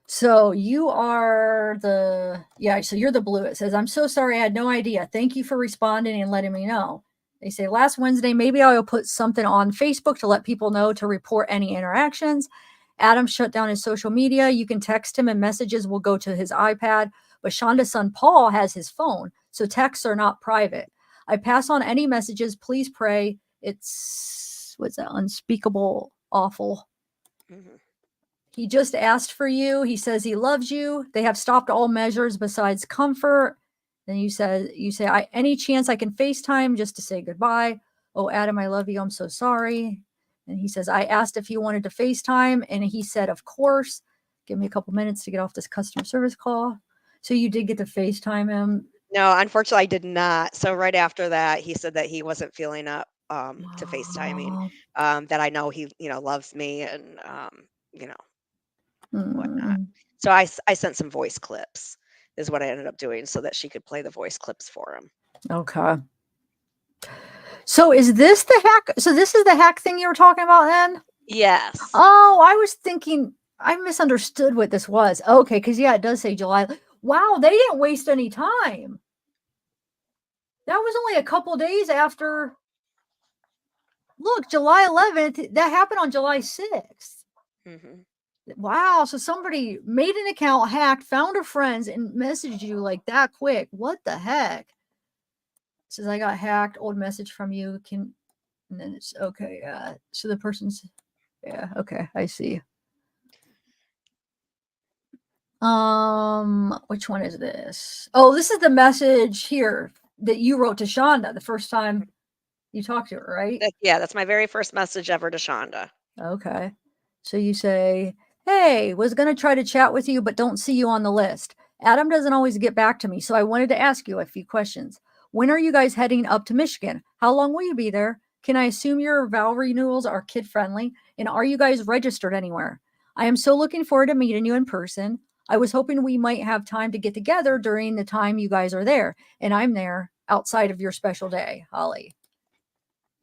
Speaker 1: So you are so you're the blue. It says, I'm so sorry. I had no idea. Thank you for responding and letting me know. They say last Wednesday, maybe I will put something on Facebook to let people know to report any interactions. Adam shut down his social media. You can text him and messages will go to his iPad, but Shonda's son Paul has his phone. So texts are not private. I pass on any messages. Please pray. It's what's that unspeakable awful.
Speaker 2: Mhm.
Speaker 1: He just asked for you. He says he loves you. They have stopped all measures besides comfort. Then you say, any chance I can FaceTime just to say goodbye. Oh, Adam, I love you. I'm so sorry. And he says, I asked if you wanted to FaceTime. And he said, of course. Give me a couple minutes to get off this customer service call. So you did get to FaceTime him.
Speaker 2: No, unfortunately, I did not. So right after that, he said that he wasn't feeling up to FaceTiming.
Speaker 1: Oh,
Speaker 2: That I know he loves me, and you know whatnot.
Speaker 1: mm,
Speaker 2: So I sent some voice clips, is what I ended up doing, so that she could play the voice clips for him.
Speaker 1: okay. So is this the hack? So this is the hack thing you were talking about then?
Speaker 2: Yes.
Speaker 1: Oh, I was thinking I misunderstood what this was. Okay, because yeah, it does say July. Wow, they didn't waste any time. That was only a couple days after. Look, July 11th. That happened on July 6th.
Speaker 2: Hmm.
Speaker 1: Wow, so somebody made an account, hacked, found her friends, and messaged you like that quick. What the heck? It says I got hacked. Old message from you. And then it's okay. So the person's okay, I see. Which one is this? Oh, this is the message here that you wrote to Shonda the first time you talked to her, right?
Speaker 2: Yeah, that's my very first message ever to Shonda.
Speaker 1: Okay. So you say, "Hey, was going to try to chat with you, but don't see you on the list. Adam doesn't always get back to me, so I wanted to ask you a few questions. When are you guys heading up to Michigan? How long will you be there? Can I assume your vow renewals are kid friendly? And are you guys registered anywhere? I am so looking forward to meeting you in person. I was hoping we might have time to get together during the time you guys are there, and I'm there outside of your special day, Holly."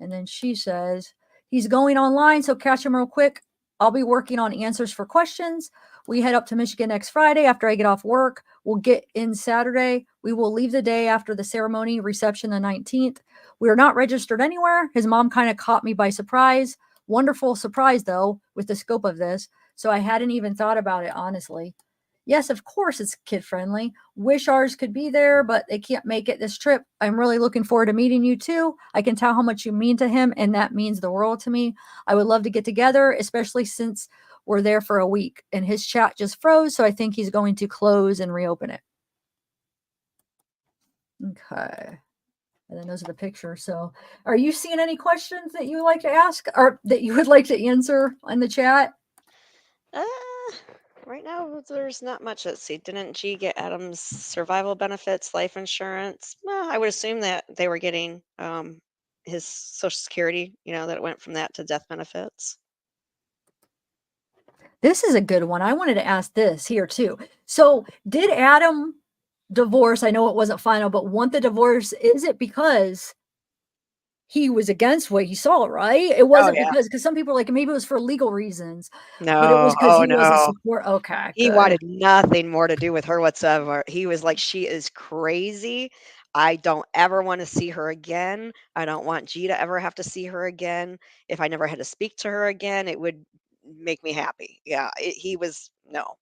Speaker 1: And then she says, he's going online, so catch him real quick. I'll be working on answers for questions. We head up to Michigan next Friday after I get off work. We'll get in Saturday. We will leave the day after the ceremony reception, the 19th. We are not registered anywhere. His mom kind of caught me by surprise. Wonderful surprise, though, with the scope of this. So I hadn't even thought about it, honestly. Yes, of course it's kid friendly. Wish ours could be there, but they can't make it this trip. I'm really looking forward to meeting you too. I can tell how much you mean to him, and that means the world to me. I would love to get together, especially since we're there for a week. And his chat just froze, so I think he's going to close and reopen it. Okay. And then those are the pictures. So, are you seeing any questions that you would like to ask or that you would like to answer in the chat?
Speaker 2: Uh, right now, there's not much. Let's see. Didn't G get Adam's survival benefits, life insurance? Well, I would assume that they were getting his Social Security. That it went from that to death benefits.
Speaker 1: This is a good one. I wanted to ask this here too. So, did Adam divorce? I know it wasn't final, but want the divorce? Is it because he was against what he saw, right? It
Speaker 2: Oh,
Speaker 1: wasn't
Speaker 2: yeah.
Speaker 1: because some people are like, maybe it was for legal reasons, but it was
Speaker 2: No.
Speaker 1: because
Speaker 2: Oh,
Speaker 1: he wasn't
Speaker 2: no.
Speaker 1: support okay,
Speaker 2: He
Speaker 1: good.
Speaker 2: wanted nothing more to do with her whatsoever. He was like, "She is crazy. I don't ever wanna see her again. I don't want G to ever have to see her again. If I never had to speak to her again, it would make me happy." Yeah, he was no.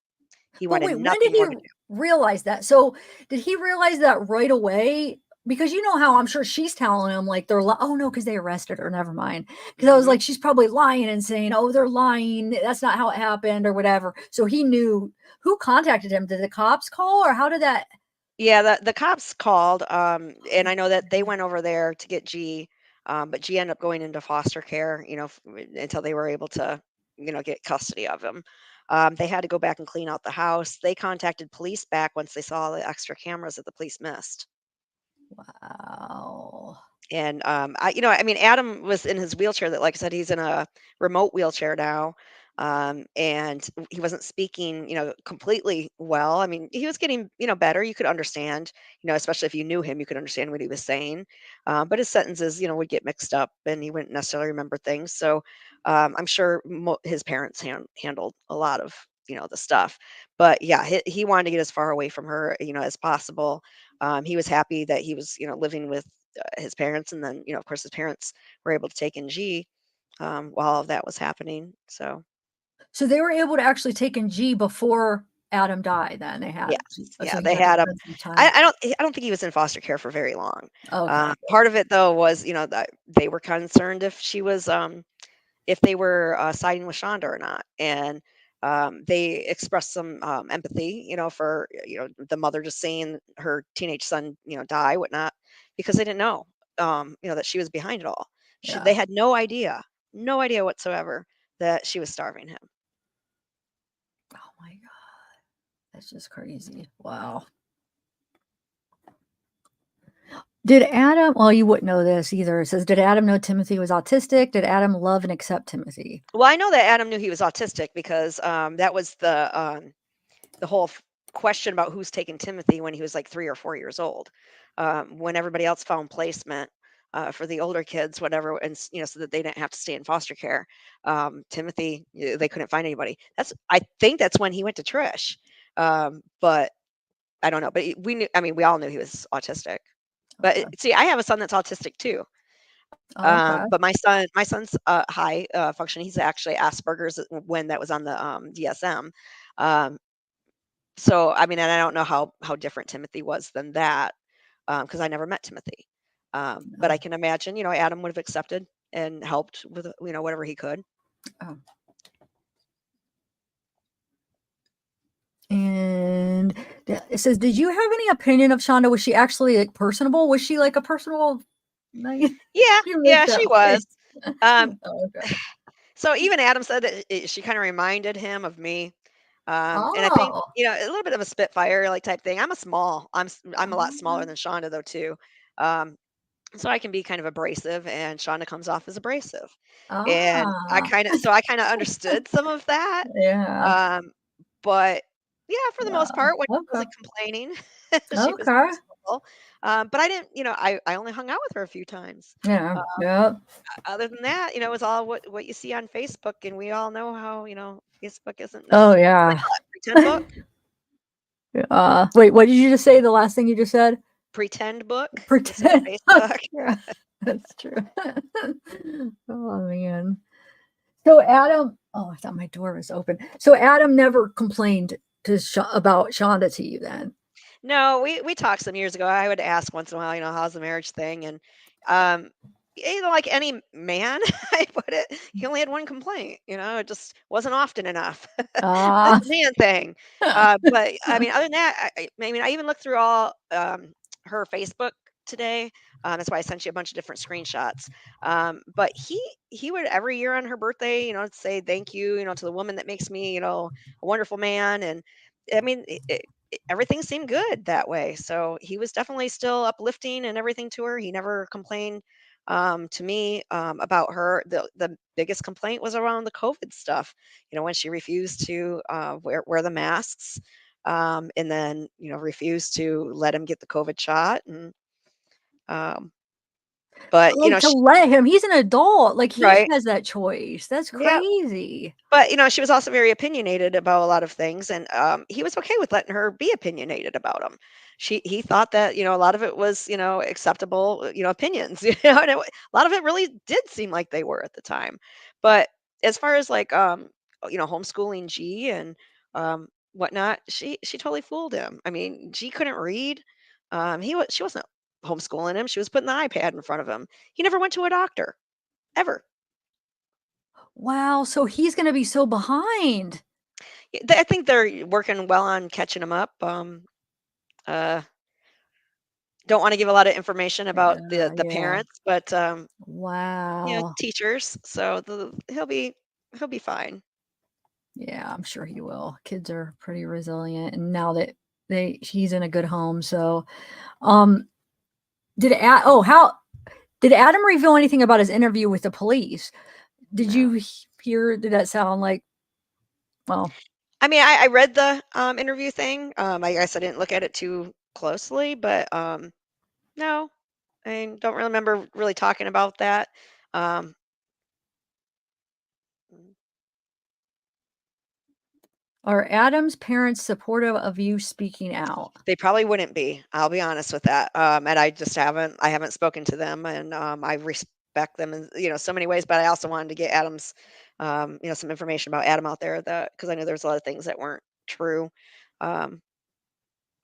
Speaker 2: He
Speaker 1: But
Speaker 2: wanted
Speaker 1: wait, when did
Speaker 2: nothing
Speaker 1: he
Speaker 2: more to do.
Speaker 1: realize that? So, did he realize that right away? Because you know how I'm sure she's telling him like they're oh no, because they arrested her. Never mind. Because I was
Speaker 2: Mhm.
Speaker 1: like, she's probably lying and saying, oh, they're lying. That's not how it happened or whatever. So he knew who contacted him. Did the cops call or how did that?
Speaker 2: Yeah, the cops called, and I know that they went over there to get G, but G ended up going into foster care, until they were able to, get custody of him. They had to go back and clean out the house. They contacted police back once they saw the extra cameras that the police missed.
Speaker 1: Wow.
Speaker 2: And, I mean, Adam was in his wheelchair that, like I said, he's in a remote wheelchair now. And he wasn't speaking, completely well. I mean, he was getting, better. You could understand, especially if you knew him, you could understand what he was saying. But his sentences, would get mixed up and he wouldn't necessarily remember things. So I'm sure his parents handled a lot of, the stuff. But yeah, he wanted to get as far away from her, as possible. He was happy that he was, living with his parents, and then of course his parents were able to take in G while all of that was happening. So
Speaker 1: So they were able to actually take in G before Adam died. Then they
Speaker 2: yes,
Speaker 1: had, so
Speaker 2: yeah,
Speaker 1: he
Speaker 2: they
Speaker 1: got to
Speaker 2: had a.
Speaker 1: spend some
Speaker 2: I,
Speaker 1: time.
Speaker 2: I don't. I don't think he was in foster care for very long.
Speaker 1: Okay.
Speaker 2: Part of it though was that they were concerned if they were siding with Shonda or not, and they expressed some empathy, for the mother just seeing her teenage son, die, whatnot, because they didn't know, that she was behind it all.
Speaker 1: Yeah.
Speaker 2: They had no idea whatsoever that she was starving him.
Speaker 1: Oh my god, that's just crazy. Wow. Did Adam well, you wouldn't know this either. It says, "Did Adam know Timothy was autistic? Did Adam love and accept Timothy?"
Speaker 2: Well, I know that Adam knew he was autistic because that was the whole question about who's taking Timothy when he was like 3 or 4 years old. When everybody else found placement for the older kids, whatever, and so that they didn't have to stay in foster care. Timothy, they couldn't find anybody. I think that's when he went to Trish, but I don't know. But we knew. I mean, we all knew he was autistic. But
Speaker 1: Okay.
Speaker 2: see, I have a son that's autistic too.
Speaker 1: Okay.
Speaker 2: But my son's high functioning. He's actually Asperger's when that was on the DSM. Um, so, I mean, and I don't know how different Timothy was than that, because I never met Timothy. But I
Speaker 1: Oh,
Speaker 2: can imagine, Adam would have accepted and helped with, whatever he could.
Speaker 1: oh. And it says, "Did you have any opinion of Shonda? Was she actually, like, personable? Was she, like, a personable" like,
Speaker 2: Yeah,
Speaker 1: you make
Speaker 2: yeah,
Speaker 1: that
Speaker 2: she was.
Speaker 1: face.
Speaker 2: Um,
Speaker 1: Oh, okay.
Speaker 2: so even Adam said that she kind of reminded him of me. And I think,
Speaker 1: Oh.
Speaker 2: a little bit of a spitfire like type thing. I'm a lot smaller
Speaker 1: Oh.
Speaker 2: than Shonda though too. Um, so I can be kind of abrasive, and Shonda comes off as abrasive. And
Speaker 1: Ah.
Speaker 2: I kind of understood some of that.
Speaker 1: Yeah.
Speaker 2: Um, but yeah, for the most
Speaker 1: Wow.
Speaker 2: part, when she
Speaker 1: Okay.
Speaker 2: wasn't complaining, she was
Speaker 1: Okay.
Speaker 2: reasonable. But I didn't, I only hung out with her a few times.
Speaker 1: Yeah.
Speaker 2: Uh,
Speaker 1: Yep.
Speaker 2: Other than that, it was all what you see on Facebook, and we all know how, Facebook isn't
Speaker 1: Oh,
Speaker 2: necessarily what do they
Speaker 1: yeah.
Speaker 2: call it, pretend book?
Speaker 1: Wait, what did you just say? The last thing you just said?
Speaker 2: Pretend book you see on
Speaker 1: Pretend.
Speaker 2: Facebook.
Speaker 1: Yeah, that's true. Oh, man. So Adam oh, I thought my door was open. So Adam never complained to about Shonda to you then?
Speaker 2: No, we talked some years ago. I would ask once in a while, how's the marriage thing? And um, like any man, I put it, he only had one complaint. It just wasn't often enough. That's
Speaker 1: Ah.
Speaker 2: a man thing. But I mean, other than that, I mean, I even looked through all her Facebook today. That's why I sent you a bunch of different screenshots. But he would every year on her birthday, say thank you, to the woman that makes me, a wonderful man. And I mean, everything seemed good that way. So he was definitely still uplifting and everything to her. He never complained to me about her. The biggest complaint was around the COVID stuff. When she refused to wear the masks, and then refused to let him get the COVID shot, and um, But,
Speaker 1: Like, to
Speaker 2: she
Speaker 1: let him he's an adult, like, he
Speaker 2: right?
Speaker 1: has that choice. That's
Speaker 2: Yeah.
Speaker 1: crazy.
Speaker 2: But, she was also very opinionated about a lot of things, and, he was okay with letting her be opinionated about them. He thought that, a lot of it was, acceptable, opinions, and a lot of it really did seem like they were at the time. But as far as like, homeschooling G and whatnot, she totally fooled him. I mean, G couldn't read. She wasn't homeschooling him. She was putting the iPad in front of him. He never went to a doctor ever.
Speaker 1: Wow, so he's gonna be so behind.
Speaker 2: I think they're working well on catching him up. Uh, don't want to give a lot of information about
Speaker 1: Yeah,
Speaker 2: the
Speaker 1: yeah.
Speaker 2: parents, but
Speaker 1: Wow.
Speaker 2: teachers. So he'll be fine.
Speaker 1: Yeah, I'm sure he will. Kids are pretty resilient, and now that he's in a good home, so, um, did A oh, how did Adam reveal anything about his interview with the police? Did
Speaker 2: No,
Speaker 1: you hear did that sound like well,
Speaker 2: I mean I read the interview thing. I guess I didn't look at it too closely, but no, I don't really remember really talking about that. Um,
Speaker 1: are Adam's parents supportive of you speaking out?
Speaker 2: They probably wouldn't be. I'll be honest with that. And I haven't spoken to them, and I respect them in so many ways. But I also wanted to get Adam's, some information about Adam out there, that because I knew there's a lot of things that weren't true, um,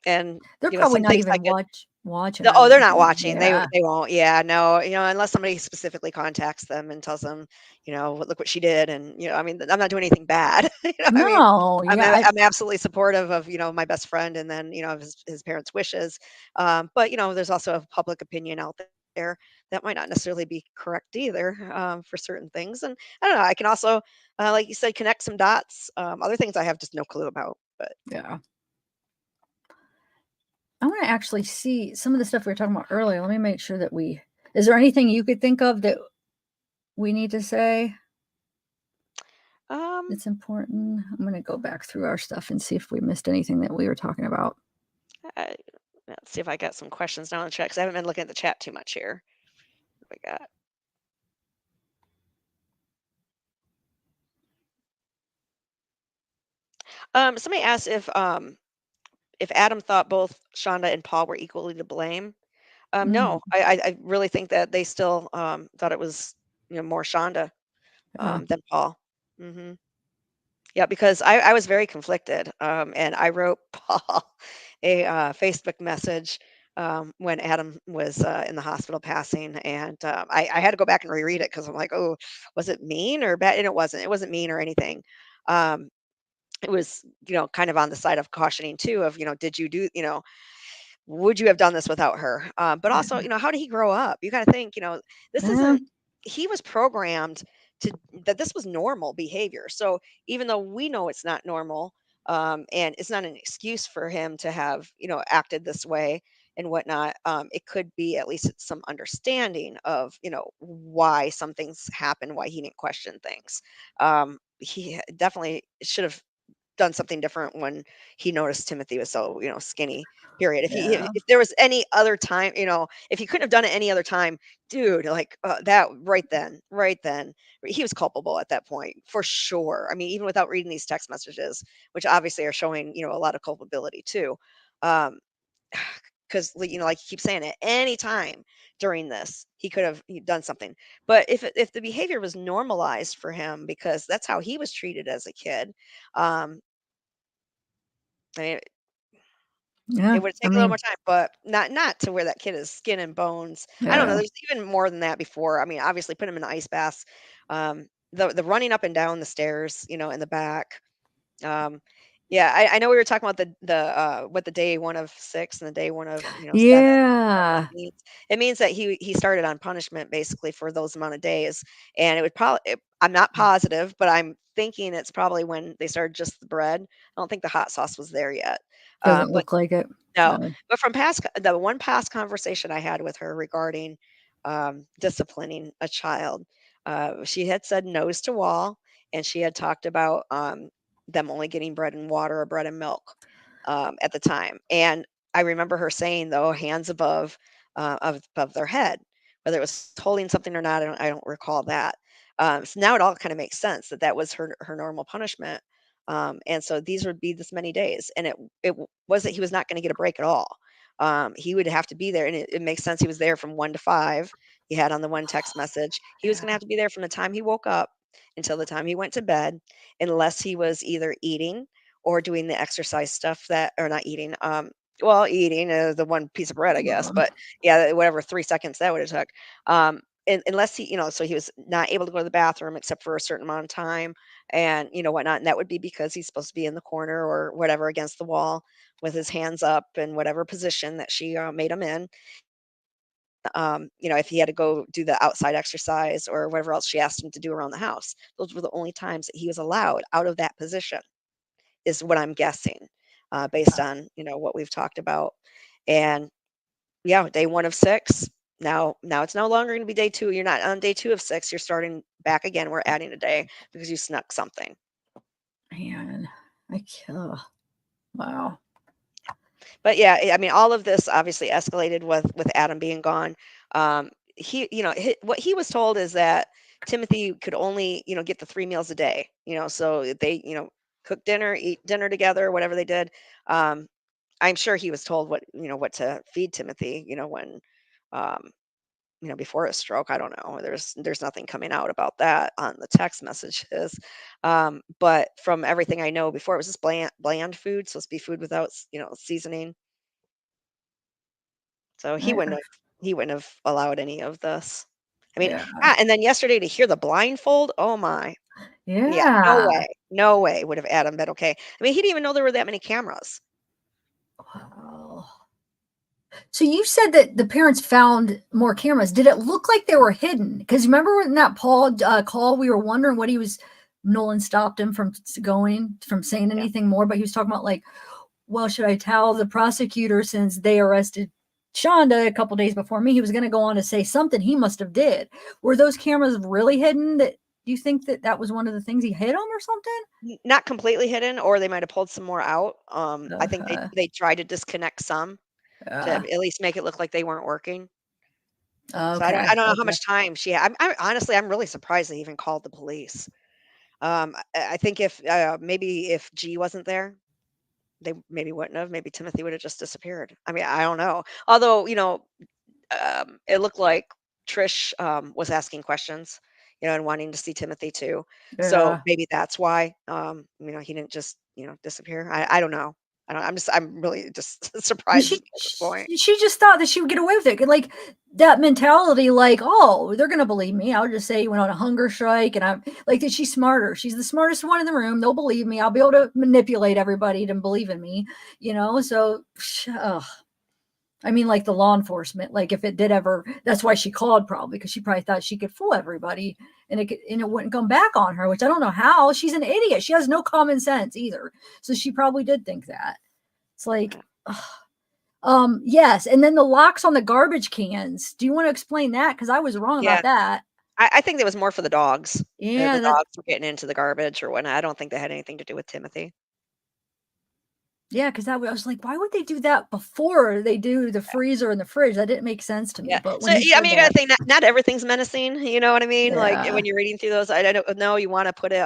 Speaker 2: and
Speaker 1: They're probably
Speaker 2: some
Speaker 1: not
Speaker 2: things I
Speaker 1: even
Speaker 2: could.
Speaker 1: watching
Speaker 2: No,
Speaker 1: or
Speaker 2: oh, they're not
Speaker 1: anything.
Speaker 2: watching. They
Speaker 1: Yeah.
Speaker 2: they won't. Yeah, no, unless somebody specifically contacts them and tells them, look what she did, and I mean, I'm not doing anything bad. I mean,
Speaker 1: No,
Speaker 2: I'm
Speaker 1: yeah, I
Speaker 2: I'm absolutely supportive of my best friend, and then of his parents' wishes. But there's also a public opinion out there that might not necessarily be correct either, for certain things. And I don't know. I can also, like you said, connect some dots. Other things I have just no clue about. But
Speaker 1: yeah. I wanna actually see some of the stuff we were talking about earlier. Let me make sure that we is there anything you could think of that we need to say
Speaker 2: um,
Speaker 1: that's important? I'm gonna go back through our stuff and see if we missed anything that we were talking about.
Speaker 2: I, let's see if I got some questions down in the chat, because I haven't been looking at the chat too much here. What we got? Somebody asked if Adam thought both Shonda and Paul were equally to blame.
Speaker 1: Mm,
Speaker 2: No, I really think that they still thought it was more Shonda
Speaker 1: yeah.
Speaker 2: than Paul. hmm Yeah, because I was very conflicted, and I wrote Paul a Facebook message when Adam was in the hospital passing, and I had to go back and reread it because I'm like, oh, was it mean or bad? And it wasn't. It wasn't mean or anything. Um, it was kind of on the side of cautioning too, of did you do would you have done this without her? But also,
Speaker 1: Yeah.
Speaker 2: how did he grow up? You got to think, this
Speaker 1: Yeah.
Speaker 2: isn't, he was programmed to, that this was normal behavior. So even though we know it's not normal, and it's not an excuse for him to have, acted this way and whatnot, it could be at least some understanding of, why some things happen, why he didn't question things. He definitely should have done something different when he noticed Timothy was so, skinny, period.
Speaker 1: Yeah.
Speaker 2: If there was any other time, if he couldn't have done it any other time, dude, like, that right then, he was culpable at that point, for sure. I mean, even without reading these text messages, which obviously are showing, a lot of culpability too. Um, because like you keep saying, at any time during this, he could have done something. But if the behavior was normalized for him because that's how he was treated as a kid, um, I mean,
Speaker 1: Yeah.
Speaker 2: it would
Speaker 1: I
Speaker 2: take a little more
Speaker 1: mean,
Speaker 2: time, but not to where that kid is skin and bones. I don't know,
Speaker 1: yeah.
Speaker 2: there's even more than that before. I mean, obviously put him in ice baths, the running up and down the stairs, in the back. Um, yeah, I know we were talking about what the day one of 6 and the day one of, 7, what that
Speaker 1: Yeah.
Speaker 2: means. It means that he started on punishment basically for those amount of days, and it would probably, I'm not positive, but I'm thinking it's probably when they started just the bread. I don't think the hot sauce was there yet.
Speaker 1: Doesn't
Speaker 2: But
Speaker 1: look like it.
Speaker 2: no,
Speaker 1: No.
Speaker 2: but from the one past conversation I had with her regarding, disciplining a child, she had said nose to wall, and she had talked about, them only getting bread and water or bread and milk, at the time. And I remember her saying, though, hands above, above their head, whether it was holding something or not. I don't recall that. So now it all kind of makes sense that that was her normal punishment. And so these would be this many days, and was that he was not going to get a break at all. He would have to be there, and it makes sense. He was there from 1 to 5. He had on the one text message. He was going to
Speaker 1: Yeah.
Speaker 2: have to be there from the time he woke up until the time he went to bed, unless he was either eating or doing the exercise stuff that, or not eating. Well, eating the one piece of bread, I guess,
Speaker 1: Um,
Speaker 2: but yeah, whatever 3 seconds that would have took. Unless he, so he was not able to go to the bathroom except for a certain amount of time, and whatnot. And that would be because he's supposed to be in the corner or whatever against the wall with his hands up in whatever position that she made him in. If he had to go do the outside exercise or whatever else she asked him to do around the house, those were the only times that he was allowed out of that position, is what I'm guessing, based on what we've talked about. And yeah, day 1 of 6. Now it's no longer going to be day 2. You're not on day 2 of 6. You're starting back again. We're adding a day because you snuck something.
Speaker 1: Man, I kill. Wow.
Speaker 2: But yeah, I mean, all of this obviously escalated with Adam being gone. What he was told is that Timothy could only, get the 3 meals a day. So they, cook dinner, eat dinner together, whatever they did. Um, I'm sure he was told what to feed Timothy. When, um, before his stroke. I don't know. There's nothing coming out about that on the text messages. But from everything I know, before, it was just bland food, supposed to be food without seasoning. So he
Speaker 1: I,
Speaker 2: wouldn't have he wouldn't have allowed any of this. I mean,
Speaker 1: yeah.
Speaker 2: and then yesterday to hear the blindfold, oh my. Yeah, no
Speaker 1: Yeah.
Speaker 2: way. No way would have Adam been okay. I mean, he didn't even know there were that many cameras.
Speaker 1: Wow. So you said that the parents found more cameras. Did it look like they were hidden? Because remember in that Paul call, we were wondering what he was. Nolan stopped him from from saying
Speaker 2: Yeah.
Speaker 1: anything more, but he was talking about like, well, should I tell the prosecutor since they arrested Shonda a couple days before me? He was going to go on to say something he must have did. Were those cameras really hidden? That do you think that that was one of the things he hid them or something?
Speaker 2: Not completely hidden, or they might have pulled some more out. I think they
Speaker 1: Uh,
Speaker 2: they tried to disconnect some to
Speaker 1: uh,
Speaker 2: at least make it look like they weren't working. So I don't
Speaker 1: okay.
Speaker 2: I don't know how
Speaker 1: Okay.
Speaker 2: much time she had. Honestly, I'm really surprised they even called the police. I think if maybe if G wasn't there, they maybe wouldn't have. Maybe Timothy would have just disappeared. I mean, I don't know. Although, it looked like Trish was asking questions, and wanting to see Timothy too. So
Speaker 1: Yeah.
Speaker 2: maybe that's why, he didn't just, disappear. I don't know. I'm really just
Speaker 1: And
Speaker 2: surprised
Speaker 1: she
Speaker 2: at this point.
Speaker 1: she just thought that she would get away with it. Like that mentality, like, oh, they're gonna believe me. I'll just say you went on a hunger strike, and I'm like that. She's smarter. She's the smartest one in the room. They'll believe me. I'll be able to manipulate everybody to believe in me. So ugh. I mean, like the law enforcement. Like if it did ever, that's why she called probably because she probably thought she could fool everybody, and it wouldn't come back on her. Which I don't know how. She's an idiot. She has no common sense either. So she probably did think that. It's like.
Speaker 2: Yeah.
Speaker 1: Ugh. Yes, and then the locks on the garbage cans. Do you want to explain that? Because I was wrong
Speaker 2: Yeah.
Speaker 1: about that.
Speaker 2: I think it was more for the dogs. The
Speaker 1: Yeah, that
Speaker 2: dogs were getting into the garbage or whatnot. I don't think that had anything to do with Timothy.
Speaker 1: yeah, because that I was like, why would they do that before they do the freezer and the fridge? That didn't make sense to me.
Speaker 2: Yeah.
Speaker 1: But
Speaker 2: So,
Speaker 1: when you
Speaker 2: yeah, I
Speaker 1: said
Speaker 2: mean, you gotta
Speaker 1: that,
Speaker 2: think not everything's menacing, you know what I mean? Like,
Speaker 1: yeah,
Speaker 2: when you're reading through those, I don't know, you wanna put it,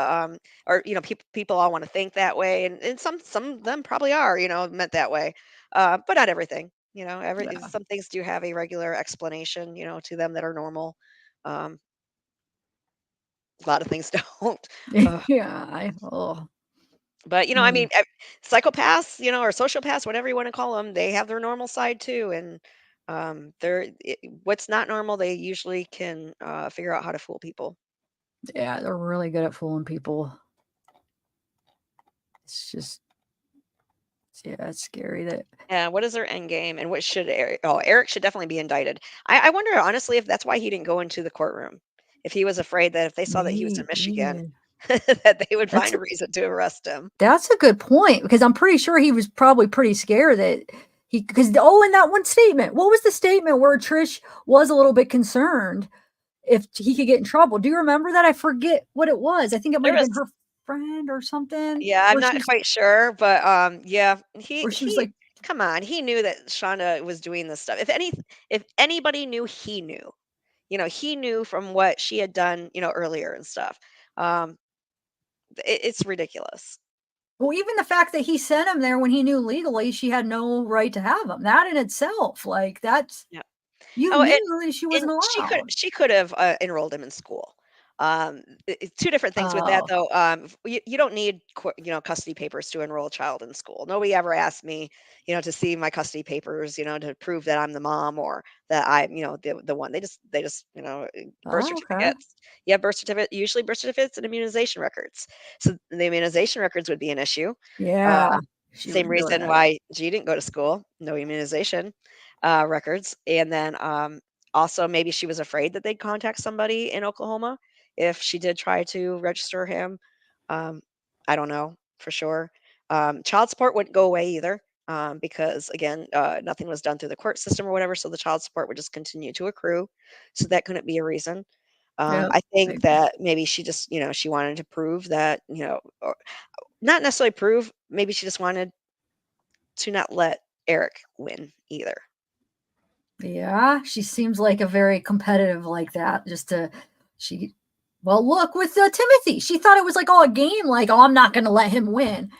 Speaker 2: or, people all wanna think that way, and some of them probably are, meant that way. But not everything,
Speaker 1: yeah,
Speaker 2: some things do have a regular explanation, to them that are normal. Um, a lot of things don't. Ugh.
Speaker 1: yeah. Oh,
Speaker 2: But, I
Speaker 1: mm,
Speaker 2: mean, psychopaths, or sociopaths, whatever you wanna call them, they have their normal side too, and, what's not normal, they usually can, figure out how to fool people.
Speaker 1: yeah, they're really good at fooling people. It's just, yeah, it's scary that
Speaker 2: Yeah, what is their end game, and what should Eric should definitely be indicted. I wonder honestly if that's why he didn't go into the courtroom. If he was afraid that if they saw that he was in Michigan,
Speaker 1: maybe
Speaker 2: that they would
Speaker 1: that's
Speaker 2: find a reason to arrest him.
Speaker 1: That's a good point because I'm pretty sure he was probably pretty scared that he because in that one statement, what was the statement where Trish was a little bit concerned if he could get in trouble? Do you remember that? I forget what it was. I think it might
Speaker 2: There
Speaker 1: have
Speaker 2: was
Speaker 1: been her friend or something
Speaker 2: Yeah, I'm not quite sure, but, yeah,
Speaker 1: where she was
Speaker 2: he
Speaker 1: like,
Speaker 2: come on, he knew that Shonda was doing this stuff. If anybody knew, he knew. he knew from what she had done, earlier and stuff. Um, it's ridiculous.
Speaker 1: Well, even the fact that he sent him there when he knew legally she had no right to have him, that in itself, like, that's
Speaker 2: Yeah.
Speaker 1: you
Speaker 2: Oh,
Speaker 1: knew that she
Speaker 2: and
Speaker 1: wasn't allowed.
Speaker 2: she could have, enrolled him in school. Two different things with that
Speaker 1: Oh,
Speaker 2: though. You don't need custody papers to enroll a child in school. Nobody ever asked me, to see my custody papers, to prove that I'm the mom or that I'm, the one. They just, birth
Speaker 1: oh, okay.
Speaker 2: certificates. Yeah, birth certificate, usually birth certificates and immunization records. So the immunization records would be an issue. Uh,
Speaker 1: Yeah, she
Speaker 2: Same
Speaker 1: was doing
Speaker 2: reason
Speaker 1: it.
Speaker 2: why G didn't go to school, no immunization records. And then also maybe she was afraid that they'd contact somebody in Oklahoma if she did try to register him. Um, I don't know for sure. Child support wouldn't go away either because, again, nothing was done through the court system or whatever. So the child support would just continue to accrue. So that couldn't be a reason.
Speaker 1: Yep,
Speaker 2: I think
Speaker 1: maybe.
Speaker 2: that maybe she just, she wanted to prove that, or not necessarily prove, maybe she just wanted to not let Eric win either.
Speaker 1: Yeah, she seems like a very competitive like that, just to she well, look with, Timothy, she thought it was, like, all a game, like, "Oh, I'm not gonna let him win."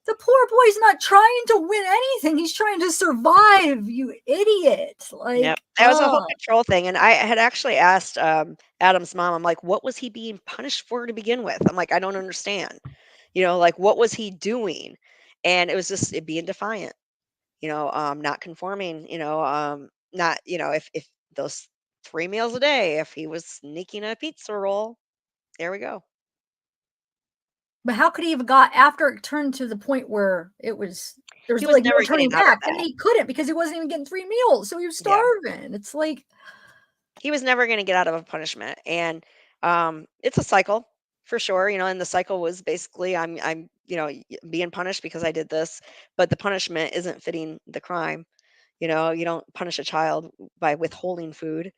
Speaker 1: The poor boy's not trying to win anything, he's trying to survive, you idiot,
Speaker 2: Yep.
Speaker 1: like,
Speaker 2: That was a whole
Speaker 1: oh,
Speaker 2: control thing, and I had actually asked, Adam's mom, I'm like, "What was he being punished for to begin with?" I'm like, "I don't understand." Like, what was he doing? And it was just it being defiant, not conforming, not, if those 3 meals a day, if he was sneaking a pizza roll, there we go.
Speaker 1: but how could he have got after it turned to the point where it was there was,
Speaker 2: He was
Speaker 1: like, no
Speaker 2: never
Speaker 1: turning
Speaker 2: getting out of
Speaker 1: back, then
Speaker 2: that.
Speaker 1: he couldn't because he wasn't even getting 3 meals, so he was
Speaker 2: Yeah.
Speaker 1: starving, it's like
Speaker 2: He was never gonna get out of a punishment, and, it's a cycle for sure, and the cycle was basically I'm, being punished because I did this, but the punishment isn't fitting the crime. You don't punish a child by withholding food,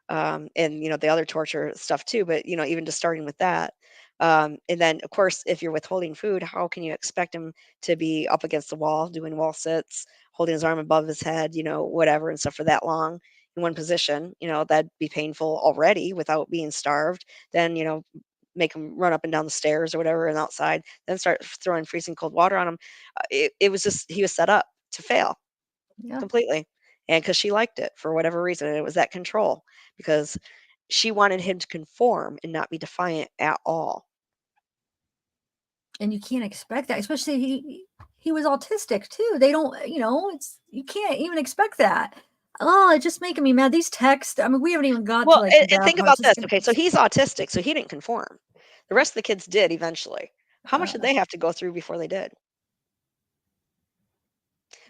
Speaker 2: and the other torture stuff too. But even just starting with that, and then of course, if you're withholding food, how can you expect him to be up against the wall doing wall sits, holding his arm above his head, whatever and stuff for that long in one position? That'd be painful already without being starved. Then make him run up and down the stairs or whatever and outside, then start throwing freezing cold water on him. It was just he was set up to fail
Speaker 1: yeah,
Speaker 2: completely. And because she liked it for whatever reason, and it was that control because she wanted him to conform and not be defiant at all.
Speaker 1: and you can't expect that, especially he was autistic too, they don't it's you can't even expect that. Oh, it's just making me mad, these texts, I mean, we haven't even got to,
Speaker 2: Well,
Speaker 1: like, the
Speaker 2: and
Speaker 1: bad
Speaker 2: think
Speaker 1: parts,
Speaker 2: about
Speaker 1: this is
Speaker 2: this.
Speaker 1: gonna
Speaker 2: Okay, so he's autistic, so he didn't conform. The rest of the kids did eventually. How much did
Speaker 1: uh,
Speaker 2: they have to go through before they did?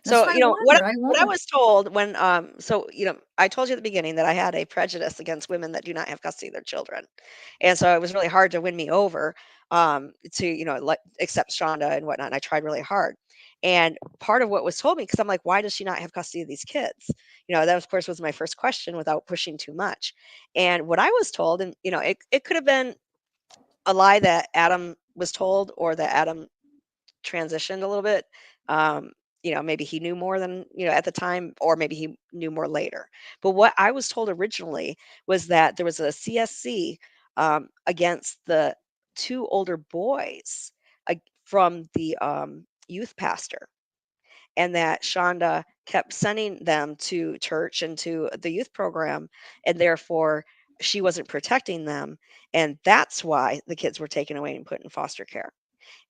Speaker 1: that's
Speaker 2: So,
Speaker 1: what I
Speaker 2: what
Speaker 1: wonder, I
Speaker 2: I
Speaker 1: wonder
Speaker 2: was told when, I told you at the beginning that I had a prejudice against women that do not have custody of their children. And so it was really hard to win me over, to, like accept Shonda and whatnot. And I tried really hard. And part of what was told me, because I'm like, why does she not have custody of these kids? That of course was my first question without pushing too much. And what I was told, and it could have been a lie that Adam was told or that Adam transitioned a little bit. Um, maybe he knew more than, at the time, or maybe he knew more later. But what I was told originally was that there was a CSC against the two older boys from the youth pastor, and that Shonda kept sending them to church and to the youth program, and therefore she wasn't protecting them. And that's why the kids were taken away and put in foster care.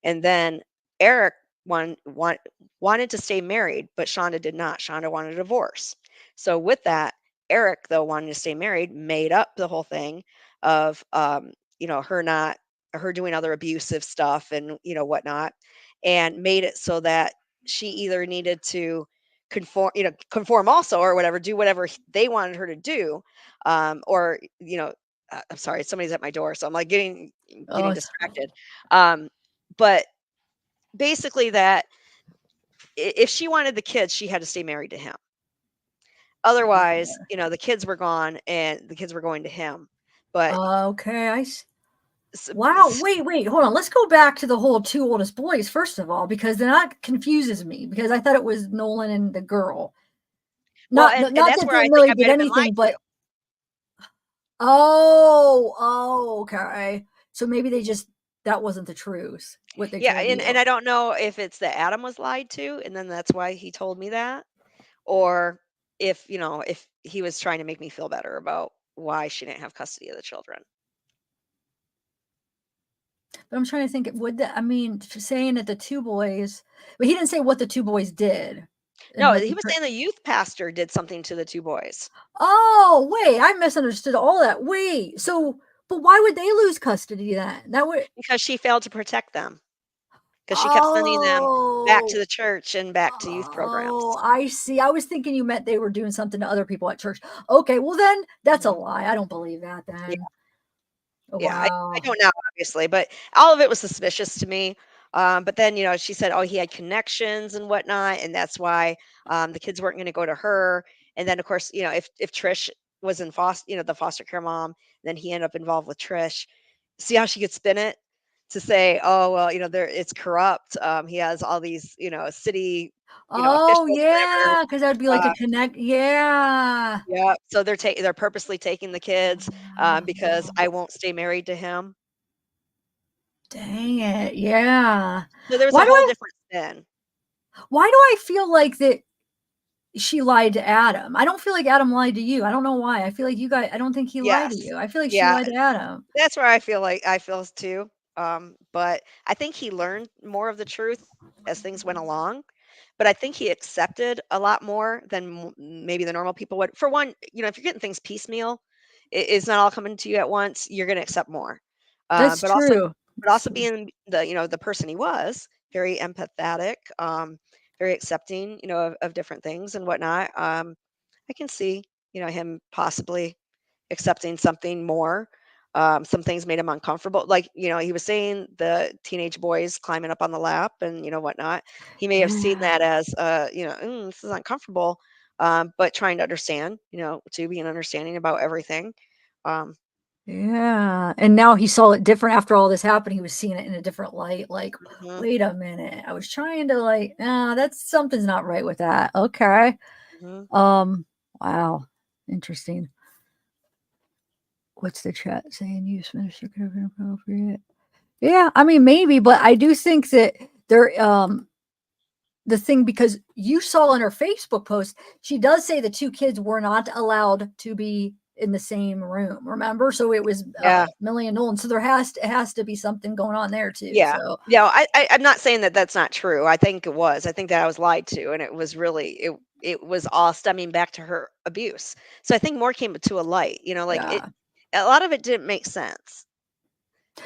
Speaker 2: And then Eric wanted to stay married, but Shonda did not. Shonda wanted a divorce. So with that, Eric, though, wanting to stay married, made up the whole thing of her doing other abusive stuff and whatnot, and made it so that she either needed to conform also or whatever, do whatever they wanted her to do, or I'm sorry, somebody's at my door, so I'm like getting
Speaker 1: oh,
Speaker 2: distracted. But basically that if she wanted the kids, she had to stay married to him. Otherwise, the kids were gone and the kids were going to him. But
Speaker 1: okay,
Speaker 2: s-
Speaker 1: wow,
Speaker 2: s-
Speaker 1: wait, hold on, let's go back to the whole 2 oldest boys first of all, because then that confuses me, because I thought it was Nolan and the girl.
Speaker 2: well,
Speaker 1: Not
Speaker 2: and
Speaker 1: not
Speaker 2: that's
Speaker 1: that
Speaker 2: where
Speaker 1: they
Speaker 2: I think
Speaker 1: really
Speaker 2: I
Speaker 1: did
Speaker 2: might have been
Speaker 1: anything,
Speaker 2: lied to.
Speaker 1: but Oh, okay. So maybe that wasn't the truth, what they
Speaker 2: Yeah,
Speaker 1: told
Speaker 2: and
Speaker 1: you.
Speaker 2: I don't know if it's that Adam was lied to, and then that's why he told me that, or if, if he was trying to make me feel better about why she didn't have custody of the children.
Speaker 1: But I'm trying to think, saying that the 2 boys, but he didn't say what the 2 boys did. And
Speaker 2: No,
Speaker 1: like
Speaker 2: he was saying the youth pastor did something to the 2 boys
Speaker 1: oh, wait, I misunderstood all that. Wait, but why would they lose custody then? That would
Speaker 2: because she failed to protect them, because she kept sending them back to
Speaker 1: oh.
Speaker 2: the church and back to youth
Speaker 1: Oh,
Speaker 2: programs.
Speaker 1: I see. I was thinking you meant they were doing something to other people at church. Okay, well then, that's a
Speaker 2: Mhm.
Speaker 1: lie. I don't believe that
Speaker 2: Yeah.
Speaker 1: then.
Speaker 2: Yeah, I
Speaker 1: Wow.
Speaker 2: don't know, obviously, but all of it was suspicious to me. But then, she said, oh, he had connections and whatnot, and that's why the kids weren't going to go to her. And then, of course, if Trish was in the foster care mom, then he ended up involved with Trish. See how she could spin it to say, oh, well, there it's corrupt. He has all these, city,
Speaker 1: Oh,
Speaker 2: officials, whatever.
Speaker 1: yeah, because that'd be like a connect yeah.
Speaker 2: Yeah, so they're purposely taking the kids because
Speaker 1: Oh,
Speaker 2: I won't stay married to him.
Speaker 1: dang it, yeah.
Speaker 2: So there was a
Speaker 1: Why do
Speaker 2: whole
Speaker 1: I
Speaker 2: different spin.
Speaker 1: why do I feel like that she lied to Adam? I don't feel like Adam lied to you. I don't know why. I don't think he lied to
Speaker 2: Yes.
Speaker 1: you. I feel like she
Speaker 2: Yeah,
Speaker 1: lied to Adam.
Speaker 2: that's where I feel too. But I think he learned more of the truth as things went along. But I think he accepted a lot more than maybe the normal people would. For one, if you're getting things piecemeal, it's not all coming to you at once. You're going to accept more.
Speaker 1: That's
Speaker 2: But also,
Speaker 1: true.
Speaker 2: but
Speaker 1: That's
Speaker 2: also
Speaker 1: true.
Speaker 2: being the person he was, very empathetic, very accepting, of different things and whatnot. I can see, him possibly accepting something more. Some things made him uncomfortable. Like, he was saying the teenage boys climbing up on the lap and, whatnot. He may have seen
Speaker 1: Yeah.
Speaker 2: that as, this is uncomfortable, but trying to understand, to be an understanding about everything. Um,
Speaker 1: Yeah, and now he saw it different after all this happened, he was seeing it in a different light, like,
Speaker 2: mhm,
Speaker 1: "Wait a minute, I was trying to, like that's something's not right with that." Okay.
Speaker 2: mhm.
Speaker 1: Um, wow, interesting. What's the chat saying? "Youth minister could have been appropriate." Yeah, maybe, but I do think that the thing because you saw in her Facebook post, she does say the 2 kids were not allowed to be in the same room, remember? So it was,
Speaker 2: Yeah.
Speaker 1: Millie and Nolan, so it has to be something going on there too,
Speaker 2: Yeah.
Speaker 1: so
Speaker 2: Yeah, I'm not saying that that's not true. I think it was. I think that I was lied to, and it was really it was all stemming back to her abuse. So I think more came to a light, like
Speaker 1: yeah.
Speaker 2: a lot of it didn't make sense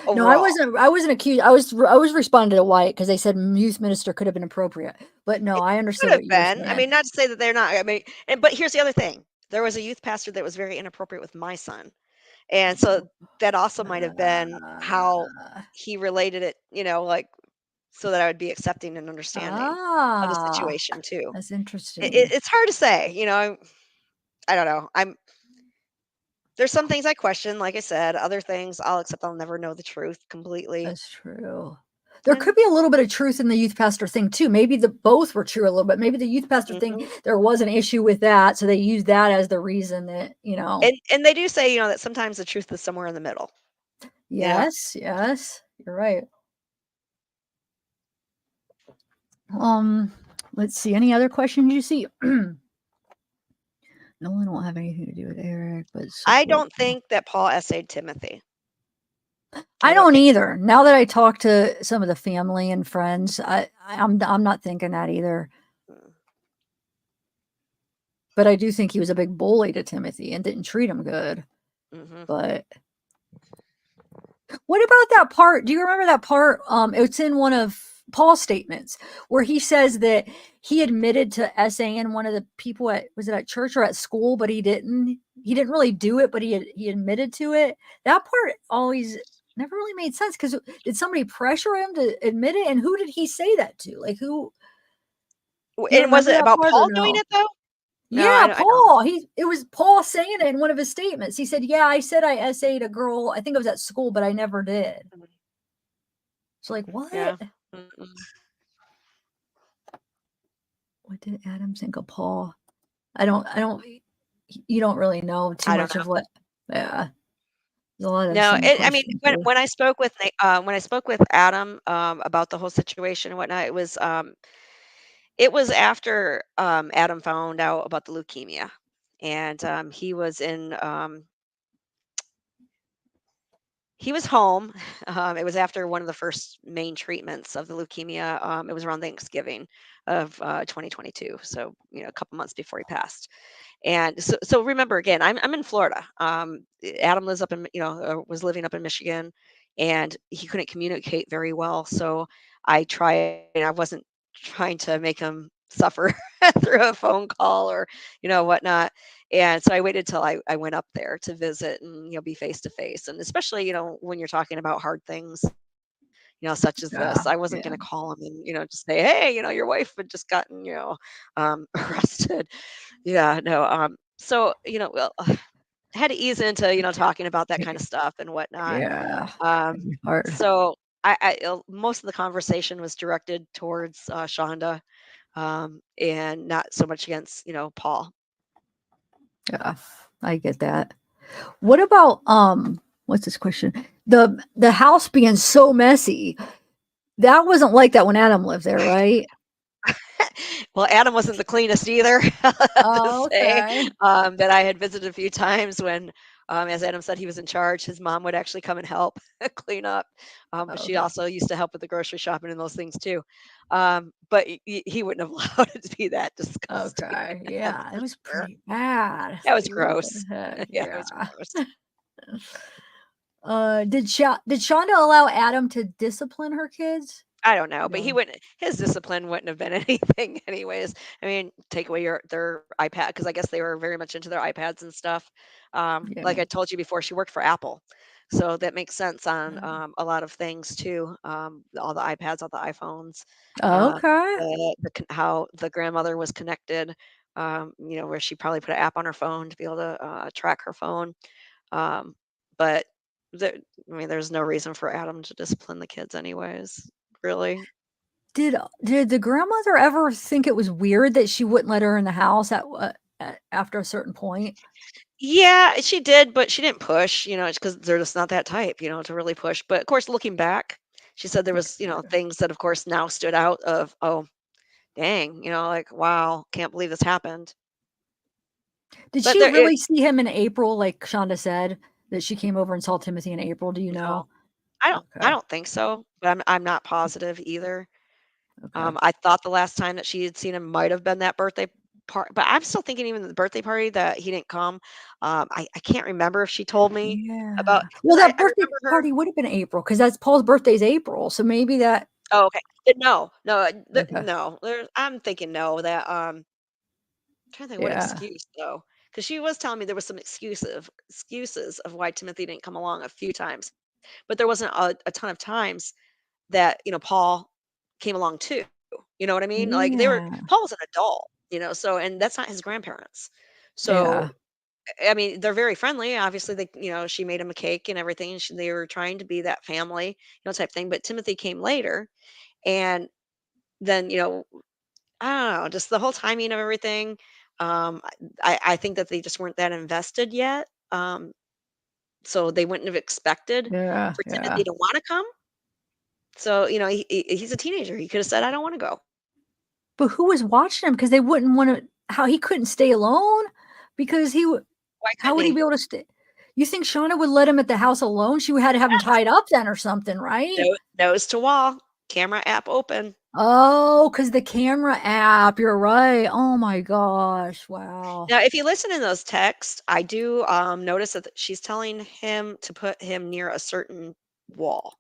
Speaker 1: No,
Speaker 2: overall.
Speaker 1: I wasn't accused I was responding to Wyatt because they said youth minister could have been appropriate, but no,
Speaker 2: It
Speaker 1: I
Speaker 2: could
Speaker 1: understood
Speaker 2: have
Speaker 1: what you were
Speaker 2: been. I
Speaker 1: saying.
Speaker 2: mean, not to say that they're not. I mean, but here's the other thing. There was a youth pastor that was very inappropriate with my son. And so that also might have been how
Speaker 1: Uh,
Speaker 2: he related it, like so that I would be accepting and understanding of the
Speaker 1: ah,
Speaker 2: situation too.
Speaker 1: that's
Speaker 2: It,
Speaker 1: interesting.
Speaker 2: it's hard to say, I don't know. There's some things I question, like I said, other things I'll accept I'll never know the truth completely.
Speaker 1: That's true. There could
Speaker 2: And
Speaker 1: be a little bit of truth in the youth pastor thing too. Maybe the both were true a little bit. Maybe the youth pastor thing,
Speaker 2: mhm.
Speaker 1: there was an issue with that, so they used that as the reason that,
Speaker 2: and they do say, that sometimes the truth is somewhere in the middle, you know.
Speaker 1: yes, yes, you're right. Let's see. Any other questions you see? Nolan won't have anything to do with Eric, but
Speaker 2: I
Speaker 1: support.
Speaker 2: don't think that Paul essayed Timothy.
Speaker 1: I
Speaker 2: I don't
Speaker 1: don't
Speaker 2: think
Speaker 1: either. Now that I talk to some of the family and friends, I'm not thinking that either.
Speaker 2: so.
Speaker 1: But I do think he was a big bully to Timothy and didn't treat him good.
Speaker 2: Mhm.
Speaker 1: But what about that part? Do you remember that part? It's in one of Paul's statements where he says that he admitted to essaying one of the people at was it at church or at school, but he didn't. He didn't really do it, but he admitted to it. That part always never really made sense because did somebody pressure him to admit it? And who did he say that to? Like who? Do you
Speaker 2: And was
Speaker 1: remember
Speaker 2: it
Speaker 1: that
Speaker 2: about
Speaker 1: part or
Speaker 2: Paul doing
Speaker 1: no?
Speaker 2: it though? No,
Speaker 1: Yeah,
Speaker 2: I don't.
Speaker 1: Paul. It was Paul saying it in one of his statements. He said, "Yeah, I said I essayed a girl. I think it was at school, but I never did."
Speaker 2: Mhm.
Speaker 1: It's like, what?
Speaker 2: Yeah. Mm-mm.
Speaker 1: What did Adam think of Paul? I don't you don't really know too
Speaker 2: I don't
Speaker 1: much
Speaker 2: know.
Speaker 1: of what yeah. There's a lot of
Speaker 2: No,
Speaker 1: same
Speaker 2: I mean,
Speaker 1: questions there.
Speaker 2: when I spoke with Adam, about the whole situation and whatnot, it was after, Adam found out about the leukemia, and, he was home. It was after one of the first main treatments of the leukemia. It was around Thanksgiving of, 2022, so, a couple months before he passed. And so remember again, I'm in Florida. Adam lives up in, was living up in Michigan, and he couldn't communicate very well. So I tried, and I wasn't trying to make him suffer through a phone call or, whatnot. And so I waited till I went up there to visit and, be face to face. And especially, when you're talking about hard things, such as this.
Speaker 1: Yeah,
Speaker 2: I wasn't going
Speaker 1: yeah,
Speaker 2: to call him and, just say, hey, your wife had just gotten, arrested. Yeah, no. So, well, I had to ease into, talking about that kind of stuff and whatnot.
Speaker 1: yeah.
Speaker 2: Um,
Speaker 1: It'd be hard.
Speaker 2: so most of the conversation was directed towards, Shonda, and not so much against, Paul.
Speaker 1: Yeah, I get that. What about what's this question? The house being so messy. That wasn't like that when Adam lived there, right?
Speaker 2: Well, Adam wasn't the cleanest either, I have to
Speaker 1: Oh,
Speaker 2: say,
Speaker 1: okay.
Speaker 2: that I had visited a few times when, as Adam said, he was in charge. His mom would actually come and help clean up, but she
Speaker 1: Okay.
Speaker 2: also used to help with the grocery shopping and those things too. But he wouldn't have allowed it to be that disgusting.
Speaker 1: Okay.
Speaker 2: That's
Speaker 1: Yeah, it
Speaker 2: for
Speaker 1: was
Speaker 2: sure.
Speaker 1: pretty bad. It's
Speaker 2: That
Speaker 1: like,
Speaker 2: was
Speaker 1: what
Speaker 2: gross.
Speaker 1: the heck?
Speaker 2: Yeah, it was
Speaker 1: Yeah.
Speaker 2: gross.
Speaker 1: Did Shonda allow Adam to discipline her kids?
Speaker 2: I don't know, but he
Speaker 1: No.
Speaker 2: wouldn't. His discipline wouldn't have been anything, anyways. I mean, take away their iPad because I guess they were very much into their iPads and stuff.
Speaker 1: Yeah.
Speaker 2: Like I told you before, she worked for Apple, so that makes sense on,
Speaker 1: Yeah.
Speaker 2: a lot of things too. All the iPads, all the iPhones, uh,
Speaker 1: Okay.
Speaker 2: how the grandmother was connected. Where she probably put an app on her phone to be able to, track her phone. Um, but there, I mean, there's no reason for Adam to discipline the kids, anyways. Really.
Speaker 1: Did the grandmother ever think it was weird that she wouldn't let her in the house after a certain point?
Speaker 2: Yeah, she did, but she didn't push, it's because 'cause they're just not that type, to really push. But of course, looking back, she said there was,
Speaker 1: Okay.
Speaker 2: things that of course now stood out of, oh, dang, like, wow, can't believe this happened.
Speaker 1: Did
Speaker 2: But
Speaker 1: she
Speaker 2: there it
Speaker 1: really see him in April, like Shonda said, that she came over and saw Timothy in April? Do you
Speaker 2: no,
Speaker 1: know?
Speaker 2: I
Speaker 1: Okay.
Speaker 2: don't think so, but I'm not positive either.
Speaker 1: Okay.
Speaker 2: I thought the last time that she had seen him might have been that birthday part, but I'm still thinking even the birthday party that he didn't come. I can't remember if she told me about
Speaker 1: Yeah. Well,
Speaker 2: 'cause
Speaker 1: that
Speaker 2: I
Speaker 1: birthday
Speaker 2: remember her.
Speaker 1: party would have been April because that's Paul's birthday's April. So maybe that.
Speaker 2: Oh, okay. No, no,
Speaker 1: Okay.
Speaker 2: no. I'm thinking no. That trying to think what
Speaker 1: Yeah.
Speaker 2: excuse though, because she was telling me there was some excuses of why Timothy didn't come along a few times, but there wasn't a ton of times that Paul came along too. You know what I mean? Like
Speaker 1: Yeah.
Speaker 2: Paul was an adult, so and that's not his grandparents. So
Speaker 1: Yeah.
Speaker 2: I mean, they're very friendly. Obviously, she made him a cake and everything. And they were trying to be that family, type thing. But Timothy came later, and then I don't know, just the whole timing of everything. I think that they just weren't that invested yet. So they wouldn't have expected
Speaker 1: Yeah.
Speaker 2: for
Speaker 1: Yeah.
Speaker 2: Timothy to want to come. So he's a teenager. He could have said, "I don't want to go."
Speaker 1: But who was watching him? Because they wouldn't want to. How he couldn't stay alone because he would.
Speaker 2: Why
Speaker 1: How
Speaker 2: couldn't
Speaker 1: would he
Speaker 2: he?
Speaker 1: be able to stay? You think Shauna would let him at the house alone? She had to have him tied up then or something, right?
Speaker 2: Nose to wall, camera app open.
Speaker 1: Oh, because the camera app. You're right. Oh my gosh. Wow.
Speaker 2: Now, if you listen in those texts, I do notice that she's telling him to put him near a certain wall,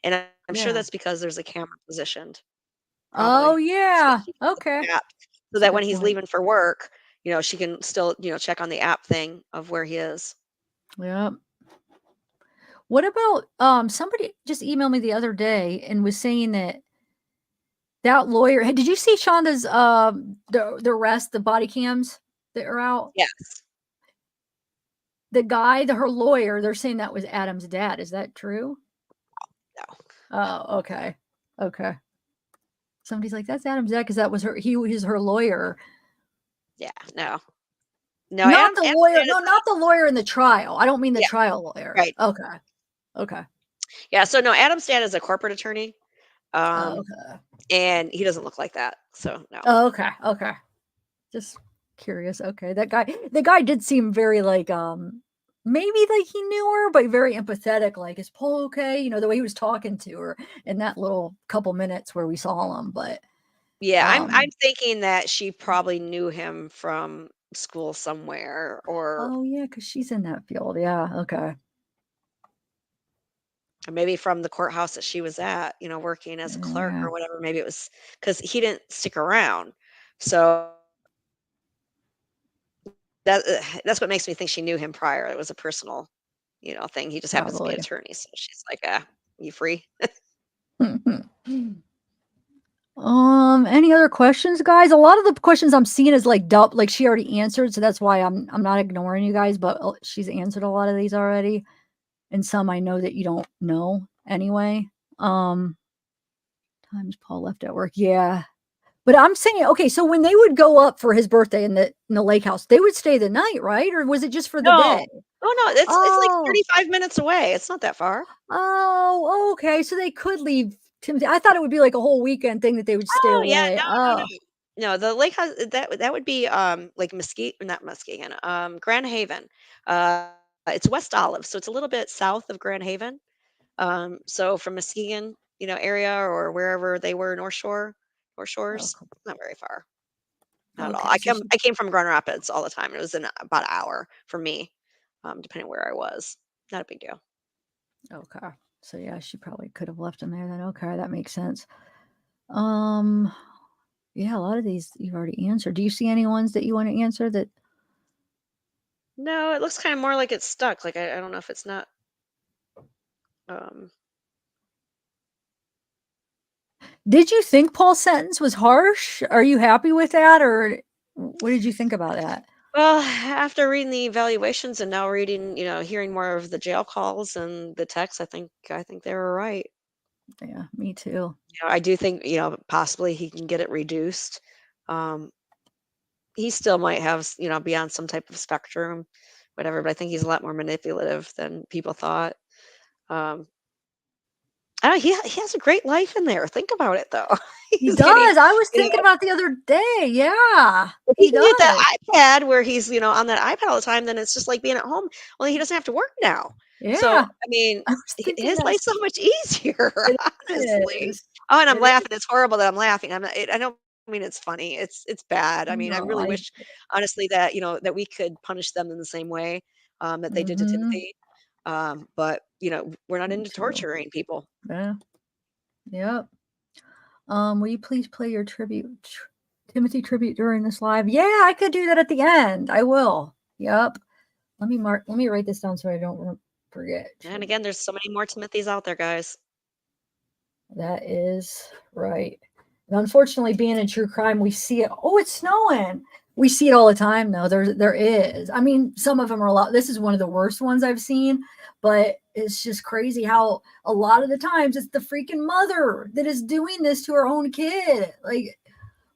Speaker 2: and I'm sure
Speaker 1: Yeah.
Speaker 2: that's because there's a camera positioned,
Speaker 1: Oh
Speaker 2: probably. So
Speaker 1: yeah.
Speaker 2: she can look at
Speaker 1: Okay.
Speaker 2: the app, so
Speaker 1: That's a
Speaker 2: that
Speaker 1: good
Speaker 2: when he's
Speaker 1: point.
Speaker 2: leaving for work, she can still check on the app thing of where he is.
Speaker 1: Yep. What about somebody just emailed me the other day and was saying that that lawyer hey, did you see Shonda's the arrest, the body cams that are out?
Speaker 2: Yes.
Speaker 1: The guy, her lawyer, they're saying that was Adam's dad. Is that true?
Speaker 2: No.
Speaker 1: Oh, okay. Okay. Somebody's like, that's Adam's dad because that was he was her lawyer.
Speaker 2: Yeah. No. No,
Speaker 1: Not the
Speaker 2: Adam
Speaker 1: lawyer.
Speaker 2: Stan
Speaker 1: No,
Speaker 2: is
Speaker 1: not the lawyer in the trial. I don't mean the
Speaker 2: yeah,
Speaker 1: trial lawyer.
Speaker 2: right.
Speaker 1: Okay. Okay.
Speaker 2: Yeah, so no, Adam Stan is a corporate attorney,
Speaker 1: Oh,
Speaker 2: um,
Speaker 1: okay.
Speaker 2: and he doesn't look like that. So no.
Speaker 1: Oh, okay. Okay. Just curious. Okay. The guy did seem very like, maybe like he knew her, but very empathetic. Like, is Paul okay? The way he was talking to her in that little couple minutes where we saw him. But,
Speaker 2: Yeah, I'm
Speaker 1: um,
Speaker 2: thinking that she probably knew him from school somewhere
Speaker 1: oh yeah, because she's in that field. Yeah. Okay.
Speaker 2: or maybe from the courthouse that she was at, working as a clerk
Speaker 1: Yeah.
Speaker 2: or whatever. Maybe it was because he didn't stick around. So that's what makes me think she knew him prior. It was a personal, thing. He just happens to be an
Speaker 1: Probably.
Speaker 2: attorney. So she's like, you free?
Speaker 1: Any other questions, guys? A lot of the questions I'm seeing is like like she already answered, so that's why I'm not ignoring you guys, but she's answered a lot of these already. And some I know that you don't know anyway. Um, times Paul left at work. Yeah. But I'm saying, okay, so when they would go up for his birthday in the lake house, they would stay the night, right? Or was it just for the
Speaker 2: No.
Speaker 1: day?
Speaker 2: Oh no, it's like
Speaker 1: Oh,
Speaker 2: 35 minutes away. It's not that far.
Speaker 1: oh, okay. So they could leave Timothy. I thought it would be like a whole weekend thing that they would stay
Speaker 2: Oh, yeah,
Speaker 1: away.
Speaker 2: no, no,
Speaker 1: Oh,
Speaker 2: no. No, the lake has that would be, like not Muskegon, Grand Haven. It's West Olive, so it's a little bit south of Grand Haven. So from Muskegon, area or wherever they were, North Shores,
Speaker 1: okay.
Speaker 2: not very far, not at all.
Speaker 1: Okay. So she,
Speaker 2: I came from Grand Rapids all the time. It was in about an hour for me, depending where I was. Not a big deal.
Speaker 1: okay. So yeah, she probably could have left him there then. Okay, that makes sense. Um, yeah, a lot of these you've already answered. Do you see any ones that you want to answer that
Speaker 2: No, it looks kind of more like it's stuck. Like I don't know if it's not. Um,
Speaker 1: did you think Paul's sentence was harsh? Are you happy with that, or what did you think about that?
Speaker 2: Well, after reading the evaluations and now reading, hearing more of the jail calls and the texts, I think they were right.
Speaker 1: Yeah, me too.
Speaker 2: I do think, possibly he can get it reduced. Um, he still might have, be on some type of spectrum, whatever, but I think he's a lot more manipulative than people thought. Um, I don't know, he has a great life in there. Think about it though.
Speaker 1: He
Speaker 2: He's getting,
Speaker 1: does. I was
Speaker 2: you
Speaker 1: thinking about the other day. Yeah,
Speaker 2: if he
Speaker 1: he
Speaker 2: can get
Speaker 1: does.
Speaker 2: that iPad where he's, on that iPad all the time, then it's just like being at home. Only he doesn't have to work now. So,
Speaker 1: Yeah,
Speaker 2: I mean,
Speaker 1: I was thinking
Speaker 2: his
Speaker 1: that.
Speaker 2: life's so much easier,
Speaker 1: It
Speaker 2: honestly.
Speaker 1: is.
Speaker 2: Oh, and I'm
Speaker 1: It
Speaker 2: laughing.
Speaker 1: is.
Speaker 2: It's horrible that I'm laughing. I don't mean it's funny. It's bad. I mean, I
Speaker 1: No,
Speaker 2: really wish, honestly, that that we could punish them in the same way that they did to
Speaker 1: Mhm.
Speaker 2: Timothy. But we're not
Speaker 1: Me
Speaker 2: into
Speaker 1: too.
Speaker 2: torturing people.
Speaker 1: Yeah. Yep. Will you please play your Timothy tribute during this live? Yeah, I could do that at the end. I will. Yep. Let me write this down so I don't forget.
Speaker 2: And again, there's so many more Timothys out there, guys.
Speaker 1: That is right. And unfortunately, being in true crime, we see it. Oh, it's snowing. We see it all the time, though. There is. I mean, some of them are a lot. This is one of the worst ones I've seen, but it's just crazy how a lot of the times it's the freaking mother that is doing this to her own kid. Like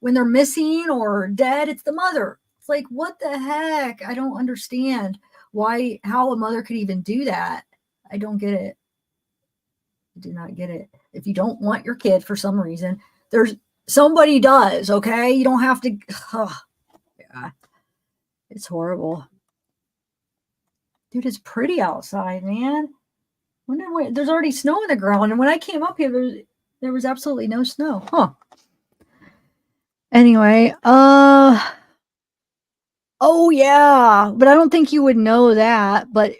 Speaker 1: when they're missing or dead, it's the mother. It's like, what the heck? I don't understand how a mother could even do that. I don't get it. I do not get it. If you don't want your kid for some reason, there's somebody does, okay? You don't have to. Oh, yeah, it's horrible. Dude, it's pretty outside, man. There's already snow on the ground, and when I came up here, there was absolutely no snow. Huh. Anyway, oh yeah, but I don't think you would know that. But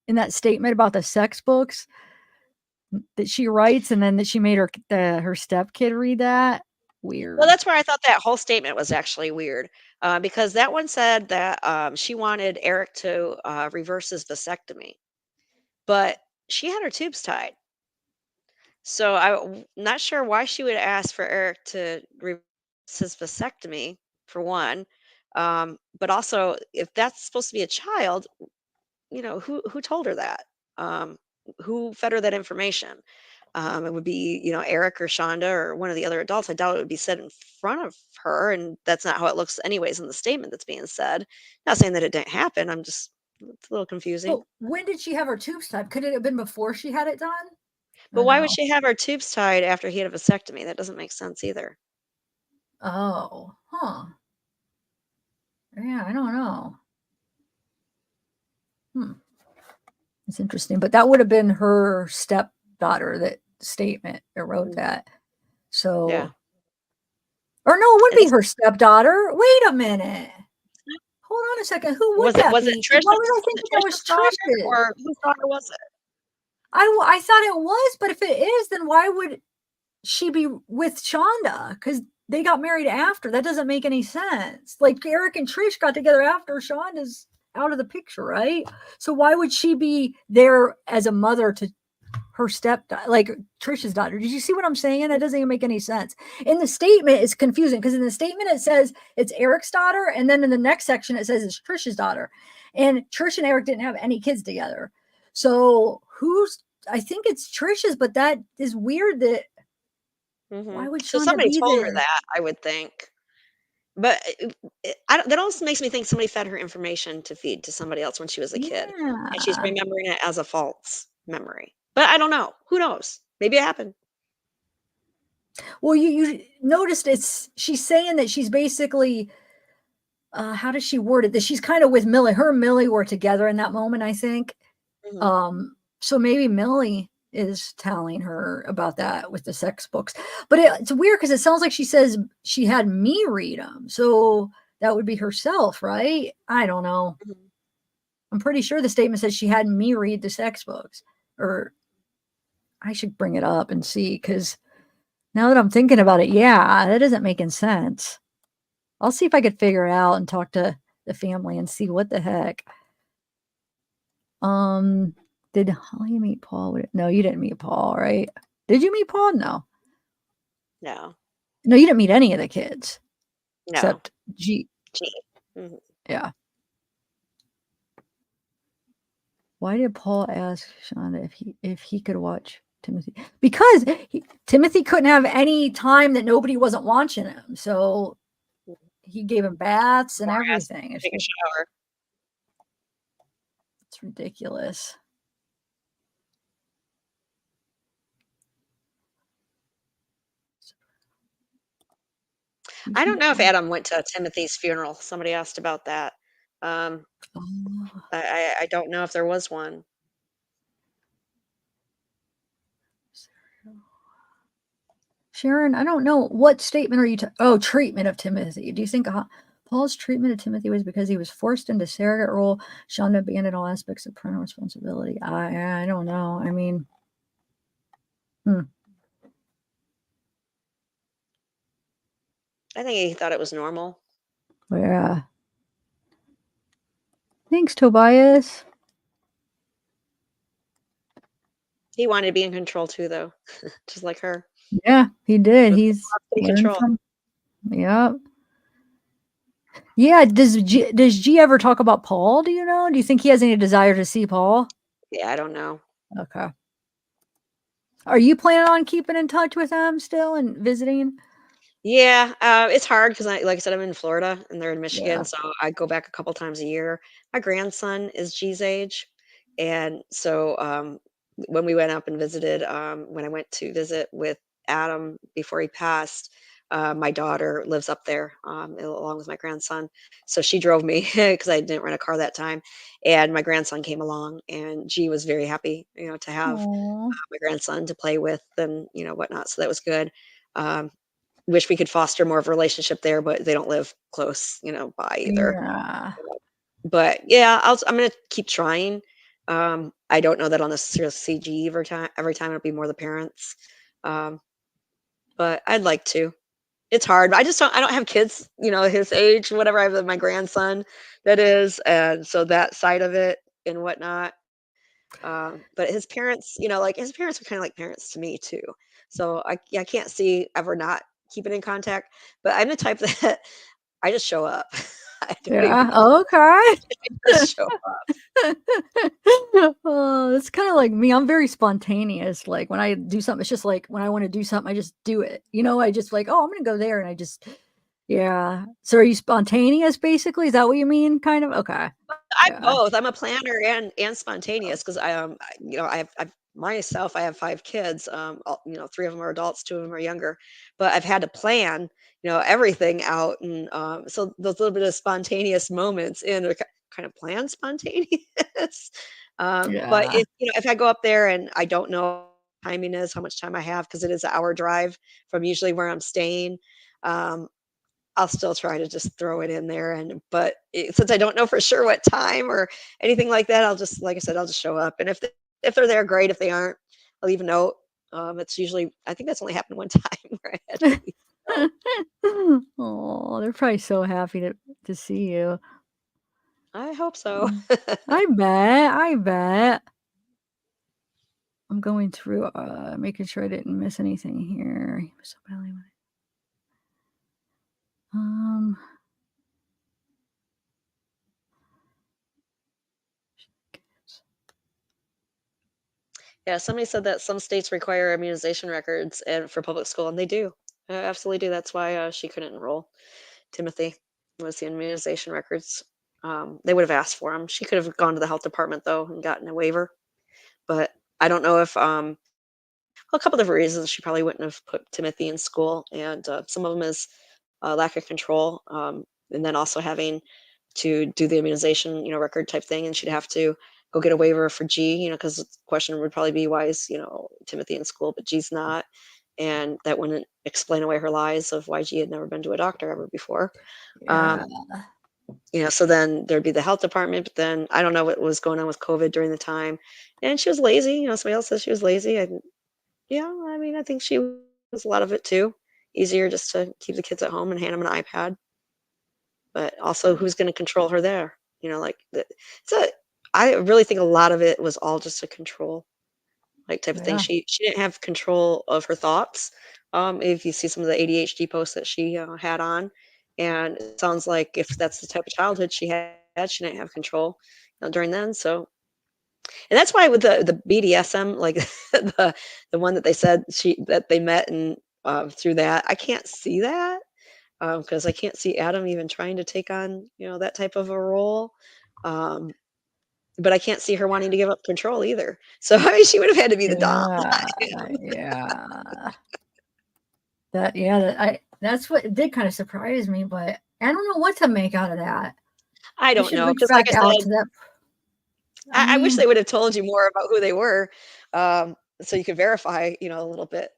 Speaker 1: in that statement about the sex books that she writes, and then that she made her stepkid read that,
Speaker 2: Well,
Speaker 1: weird.
Speaker 2: that's where I thought that whole statement was actually weird, because that one said that she wanted Eric to reverse his vasectomy, but she had her tubes tied. So I'm not sure why she would ask for Eric to reverse his vasectomy, for one. But also, if that's supposed to be a child, who told her that? Um, who fed her that information? it would be, Eric or Shonda or one of the other adults. I doubt it would be said in front of her, and that's not how it looks anyways in the statement that's being said. Not saying that it didn't happen. It's a little confusing.
Speaker 1: But when did she have her tubes tied? Could it have been before she had it done?
Speaker 2: But
Speaker 1: Or
Speaker 2: why would
Speaker 1: no?
Speaker 2: she have her tubes tied after he had a vasectomy? That doesn't make sense either.
Speaker 1: Oh, huh. Yeah, I don't know. It's interesting, but that would have been her stepdaughter, that statement that wrote that. So,
Speaker 2: Yeah.
Speaker 1: or no, it wouldn't
Speaker 2: And
Speaker 1: be
Speaker 2: this
Speaker 1: her stepdaughter. Wait a minute. Hold on a second. Who would that
Speaker 2: was it
Speaker 1: be? Why would I
Speaker 2: Trisha's
Speaker 1: think
Speaker 2: was it
Speaker 1: that was
Speaker 2: Trisha's daughter,
Speaker 1: Trish's?
Speaker 2: or whose daughter was it?
Speaker 1: I thought it was, but if it is, then why would she be with Shonda? Because they got married after. That doesn't make any sense. Like Eric and Trish got together after Shonda's out of the picture, right? So why would she be there as a mother to her stepdaughter, like Trish's daughter? Did you see what I'm saying? That doesn't even make any sense. In the statement, it's confusing because in the statement it says it's Eric's daughter, and then in the next section it says it's Trish's daughter. And Trish and Eric didn't have any kids together. So I think it's Trish's, but that is weird that why would
Speaker 2: So
Speaker 1: Shonda
Speaker 2: somebody
Speaker 1: be
Speaker 2: told her
Speaker 1: there?
Speaker 2: that, I would think. But that also makes me think somebody fed her information to feed to somebody else when she was a kid, and she's
Speaker 1: Yeah.
Speaker 2: remembering it as a false memory. But I don't know. Who knows? Maybe it happened.
Speaker 1: Well, you noticed she's saying that she's basically how does she word it? That she's kind of with Millie. Her and Millie were together in that moment, I think.
Speaker 2: Mhm.
Speaker 1: So maybe Millie is telling her about that with the sex books. But it's weird because it sounds like she says she had me read them. So that would be herself, right? I don't know.
Speaker 2: Mhm.
Speaker 1: I'm pretty sure the statement says she had me read the sex books. Or I should bring it up and see, because now that I'm thinking about it, yeah, that isn't making sense. I'll see if I could figure it out and talk to the family and see what the heck. Um, did Holly meet Paul? No, you didn't meet Paul, right? Did you meet Paul? No.
Speaker 2: No.
Speaker 1: No, you didn't meet any of the kids
Speaker 2: No.
Speaker 1: except G.
Speaker 2: Gee. Mhm.
Speaker 1: Yeah. Why did Paul ask Shonda if he could watch Timothy? Because Timothy couldn't have any time that nobody wasn't watching him. So he gave him baths and
Speaker 2: Or ask
Speaker 1: everything.
Speaker 2: to take a shower.
Speaker 1: It's ridiculous.
Speaker 2: I don't know if Adam went to Timothy's funeral. Somebody asked about that. Um,
Speaker 1: Oh.
Speaker 2: I don't know if there was one.
Speaker 1: Sharon, I don't know. What statement are you treatment of Timothy. Do you think Paul's treatment of Timothy was because he was forced into surrogate role? Shonda abandoned all aspects of parental responsibility. I don't know. I mean,
Speaker 2: I think he thought it was normal.
Speaker 1: yeah. Thanks, Tobias.
Speaker 2: He wanted to be in control too, though, just like her.
Speaker 1: Yeah, he did. He's
Speaker 2: Take
Speaker 1: learned
Speaker 2: control.
Speaker 1: from. Yep. Yeah. Does G ever talk about Paul? Do you know? Do you think he has any desire to see Paul?
Speaker 2: Yeah, I don't know.
Speaker 1: Okay. Are you planning on keeping in touch with him still and visiting?
Speaker 2: Yeah, it's hard because like I said, I'm in Florida and they're in
Speaker 1: Yeah.
Speaker 2: Michigan, so I go back a couple times a year. My grandson is G's age, and so when we went up and visited, when I went to visit with Adam before he passed, my daughter lives up there along with my grandson. So she drove me because I didn't rent a car that time, and my grandson came along, and G was very happy, to have
Speaker 1: Aw.
Speaker 2: my grandson to play with and whatnot. So that was good. Um, Wish we could foster more of a relationship there, but they don't live close, by either.
Speaker 1: Yeah.
Speaker 2: But yeah, I'm gonna keep trying. I don't know that I'll necessarily see G every time. Every time it'll be more the parents. Um, but I'd like to. It's hard. I just don't. I don't have kids, his age, whatever. I have my grandson, that is, and so that side of it and whatnot. But his parents, like his parents are kind of like parents to me too. So I can't see ever not keeping in contact. But I'm the type that I just show up. I don't even
Speaker 1: Yeah. Okay.
Speaker 2: I just show up.
Speaker 1: Oh, That's kind of like me. I'm very spontaneous. Like when I do something, it's just like when I want to do something, I just do it. I just like, oh, I'm gonna go there, and I just, yeah. So are you spontaneous? Basically, is that what you mean? Kind of. Okay.
Speaker 2: I'm
Speaker 1: Yeah.
Speaker 2: both. I'm a planner and spontaneous because I've myself, I have 5 kids. 3 of them are adults, 2 of them are younger, but I've had to plan, everything out, and so those little bit of spontaneous moments and are kind of plan spontaneous. But
Speaker 1: Yeah.
Speaker 2: if I go up there and I don't know what timing is, how much time I have, because it is an hour drive from usually where I'm staying. Um, I'll still try to just throw it in there, but since I don't know for sure what time or anything like that, I'll just, like I said, I'll just show up, and if they're there, great. If they aren't, I'll leave a note. It's usually, I think that's only happened one time where I had to leave a note.
Speaker 1: Oh, they're probably so happy to see you.
Speaker 2: I hope so.
Speaker 1: Mm. I bet. I bet. I'm going through, making sure I didn't miss anything here. Um,
Speaker 2: Yeah, somebody said that some states require immunization records and for public school, and they do. Absolutely do. That's why she couldn't enroll Timothy, was the immunization records. They would have asked for them. She could have gone to the health department though and gotten a waiver, but I don't know if well, a couple different reasons she probably wouldn't have put Timothy in school, and some of them is lack of control, and then also having to do the immunization, record type thing, and she'd have to go get a waiver for G, because the question would probably be, why is Timothy in school but G's not, and that wouldn't explain away her lies of why G had never been to a doctor ever before.
Speaker 1: yeah.
Speaker 2: Um, so then there'd be the health department, but then I don't know what was going on with COVID during the time, and she was lazy. Somebody else says she was lazy. Yeah, I mean, I think she was a lot of it too. Easier just to keep the kids at home and hand them an iPad. But also, who's going to control her there? So I really think a lot of it was all just a control, like, type of thing.
Speaker 1: Yeah.
Speaker 2: She didn't have control of her thoughts. If you see some of the ADHD posts that she had on, and it sounds like if that's the type of childhood she had, she didn't have control during then. So, and that's why with the BDSM, like the one that they said that they met and through that, I can't see that because I can't see Adam even trying to take on that type of a role. Um, but I can't see her wanting to give up control either. So I mean, she would have had to be the dom.
Speaker 1: Yeah. Yeah. That's what it did kind of surprise me, but I don't know what to make out of that.
Speaker 2: I
Speaker 1: You
Speaker 2: don't
Speaker 1: should
Speaker 2: know
Speaker 1: reach
Speaker 2: because, like
Speaker 1: back
Speaker 2: I
Speaker 1: out
Speaker 2: said,
Speaker 1: to that. I
Speaker 2: I wish
Speaker 1: mean,
Speaker 2: they would have told you more about who they were, so you could verify, a little bit,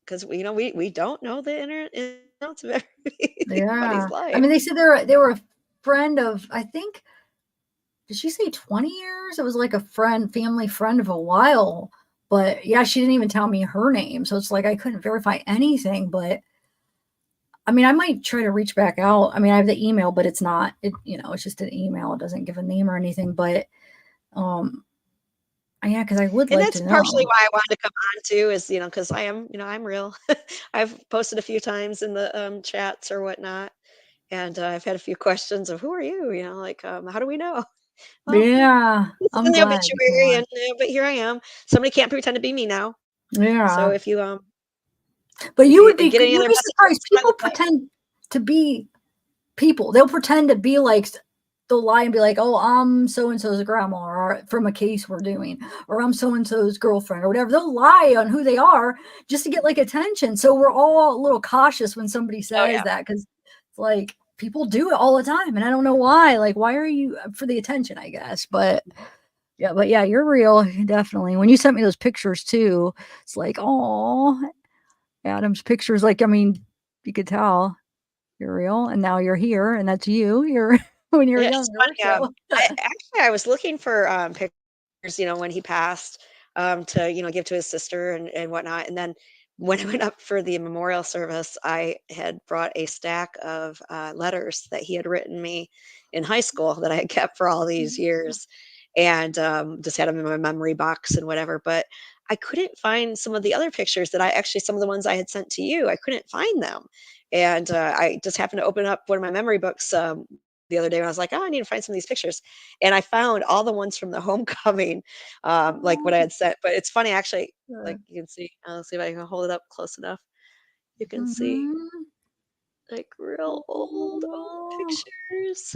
Speaker 2: because we don't know the inner ins and outs of everybody's
Speaker 1: yeah. I
Speaker 2: life.
Speaker 1: mean, they said they were a friend of, I think, did she say 20 years? It was like a family friend of a while. But yeah, she didn't even tell me her name. So it's like I couldn't verify anything. But I mean, I might try to reach back out. I mean, I have the email, but it's just an email. It doesn't give a name or anything. But um, yeah, because I would
Speaker 2: And
Speaker 1: like
Speaker 2: that's
Speaker 1: to
Speaker 2: partially
Speaker 1: know.
Speaker 2: why I wanted to come on too, is, because I am, I'm real. I've posted a few times in the chats or whatnot, and I've had a few questions of, who are you? Like, how do we know? Well,
Speaker 1: Yeah,
Speaker 2: it's in
Speaker 1: I'm
Speaker 2: the
Speaker 1: glad you came
Speaker 2: obituary,
Speaker 1: on.
Speaker 2: and but here I am. Somebody can't pretend to be me now. So
Speaker 1: Yeah. But
Speaker 2: if
Speaker 1: you
Speaker 2: you
Speaker 1: would be
Speaker 2: get any
Speaker 1: you'd
Speaker 2: other
Speaker 1: be
Speaker 2: messages,
Speaker 1: surprised.
Speaker 2: send
Speaker 1: People
Speaker 2: them.
Speaker 1: pretend to be people. They'll pretend to be like they'll lie and be like, "Oh, I'm so and so's grandma," or from a case we're doing, or I'm so and so's girlfriend, or whatever. They'll lie on who they are just to get like attention. So we're all a little cautious when somebody
Speaker 2: Oh
Speaker 1: says
Speaker 2: yeah.
Speaker 1: that because it's like people do it all the time, and I don't know why. Like, why are you for the attention? I guess, but yeah, you're real, definitely. When you sent me those pictures too, it's like, oh, Adam's pictures. Like, I mean, you could tell you're real, and now you're here, and that's you. You're when you're
Speaker 2: Yeah, it's
Speaker 1: younger.
Speaker 2: funny,
Speaker 1: So
Speaker 2: I was looking for, pictures, when he passed, to, give to his sister and whatnot, and then when I went up for the memorial service, I had brought a stack of, letters that he had written me in high school that I had kept for all these years, and, just had them in my memory box and whatever, but I couldn't find some of the other pictures that some of the ones I had sent to you, I couldn't find them, and, I just happened to open up one of my memory books, the other day when I was like, "Oh, I need to find some of these pictures," and I found all the ones from the homecoming, like what I
Speaker 1: Oh,
Speaker 2: had sent. But it's funny, actually. Like
Speaker 1: good.
Speaker 2: you can see, I'll see if I can hold it up close enough. You can see
Speaker 1: Mhm.
Speaker 2: like real old
Speaker 1: Oh,
Speaker 2: pictures.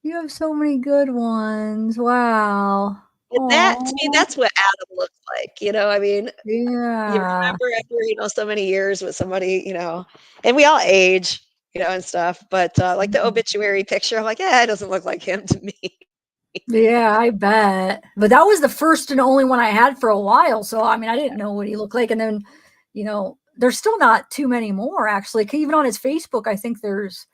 Speaker 1: you have so many good ones. Wow.
Speaker 2: And that to me,
Speaker 1: Oh,
Speaker 2: that's what Adam looks like. I mean, you
Speaker 1: yeah.
Speaker 2: remember after, so many years with somebody, and we all age, and stuff, but, like the
Speaker 1: Mhm.
Speaker 2: obituary picture, I'm like, "Yeah, it doesn't look like him to me."
Speaker 1: Yeah, I bet. But that was the first and only one I had for a while. So, I mean, I didn't know what he looked like. And then, there's still not too many more, actually. 'Cause even on his Facebook, I think there's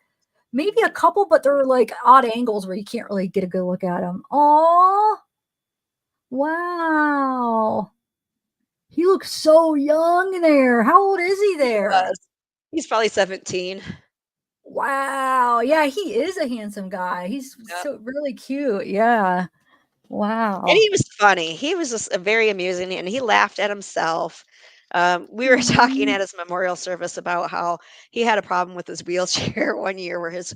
Speaker 1: maybe a
Speaker 2: Mhm.
Speaker 1: couple, but they're like odd angles where you can't really get a good look at him. Oh, wow. He looks so young there. How old is he
Speaker 2: He
Speaker 1: there?
Speaker 2: was. He's probably 17.
Speaker 1: Wow. Yeah, he is a handsome guy. He's
Speaker 2: Yep.
Speaker 1: so really cute. Yeah.
Speaker 2: And
Speaker 1: Wow.
Speaker 2: he was funny. He was just, very amusing, and he laughed at himself. We were talking
Speaker 1: Mhm.
Speaker 2: at his memorial service about how he had a problem with his wheelchair one year where his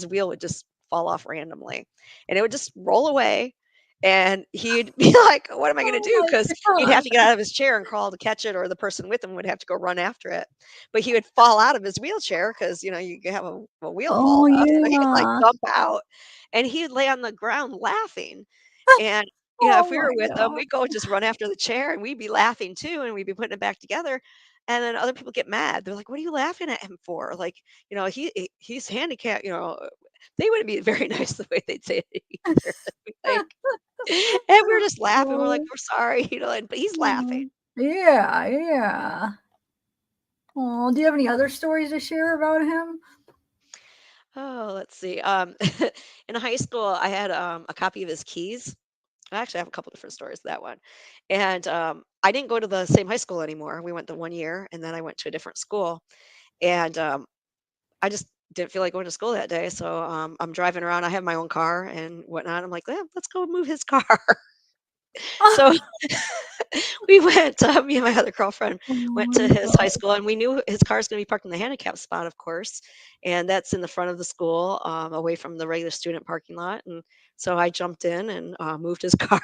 Speaker 2: wheel would just fall off randomly, and it would just roll away, and he'd be like, "What am I gonna
Speaker 1: Oh
Speaker 2: do?"
Speaker 1: my
Speaker 2: Because 'Cause he'd have
Speaker 1: gosh.
Speaker 2: to get out of his chair and crawl to catch it, or the person with him would have to go run after it. But he would fall out of his wheelchair because you could have a wheel fall
Speaker 1: Oh,
Speaker 2: off, so he'd, like,
Speaker 1: yeah.
Speaker 2: jump out, and he'd lay on the ground laughing, and if
Speaker 1: Oh
Speaker 2: we
Speaker 1: my
Speaker 2: were with them,
Speaker 1: god.
Speaker 2: we'd go just run after the chair, and we'd be laughing too, and we'd be putting it back together, and then other people get mad. They're like, "What are you laughing at him for?" Like, he's handicapped, they wouldn't be very nice the way they'd say it either. Like, and we're just laughing. We're like,
Speaker 1: Oh,
Speaker 2: "We're sorry," but he's laughing.
Speaker 1: mm. Yeah, yeah. Oh, do you have any other stories to share about him?
Speaker 2: Oh, let's see. In high school, I had a copy of his keys. I actually have a couple different stories to that one. And I didn't go to the same high school anymore. We went to 1 year, and then I went to a different school. And I just didn't feel like going to school that day. So I'm driving around. I have my own car and whatnot. I'm like, yeah, let's go move his car. So we went, me and my other girlfriend
Speaker 1: Oh
Speaker 2: went to
Speaker 1: my
Speaker 2: his high
Speaker 1: god.
Speaker 2: school, and we knew his car is going to be parked in the handicap spot, of course. And that's in the front of the school, away from the regular student parking lot. And so I jumped in and moved his car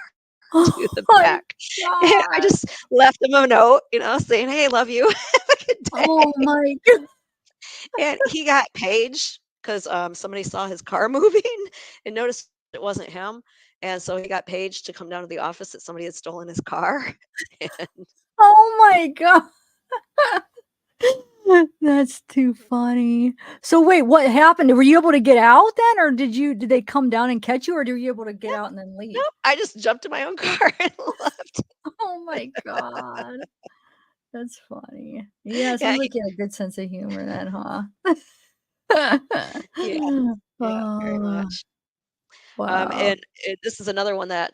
Speaker 2: to
Speaker 1: Oh
Speaker 2: the
Speaker 1: my
Speaker 2: back. And I
Speaker 1: god.
Speaker 2: just left him a note, saying, "Hey, love you. Have a good
Speaker 1: Oh
Speaker 2: day."
Speaker 1: my god.
Speaker 2: And he got paged because somebody saw his car moving and noticed it wasn't him. And so he got paged to come down to the office that somebody had stolen his car. And
Speaker 1: Oh my god. That's too funny. So wait, what happened? Were you able to get out then, or did they come down and catch you, or were you able to get
Speaker 2: yep,
Speaker 1: out and then leave?
Speaker 2: nope, I just jumped in my own car and left.
Speaker 1: Oh my god. That's funny. Yeah,
Speaker 2: Yeah,
Speaker 1: sounds like you had a good sense of humor then, huh?
Speaker 2: yeah, yeah, very
Speaker 1: Oh,
Speaker 2: much.
Speaker 1: wow.
Speaker 2: And this is another one that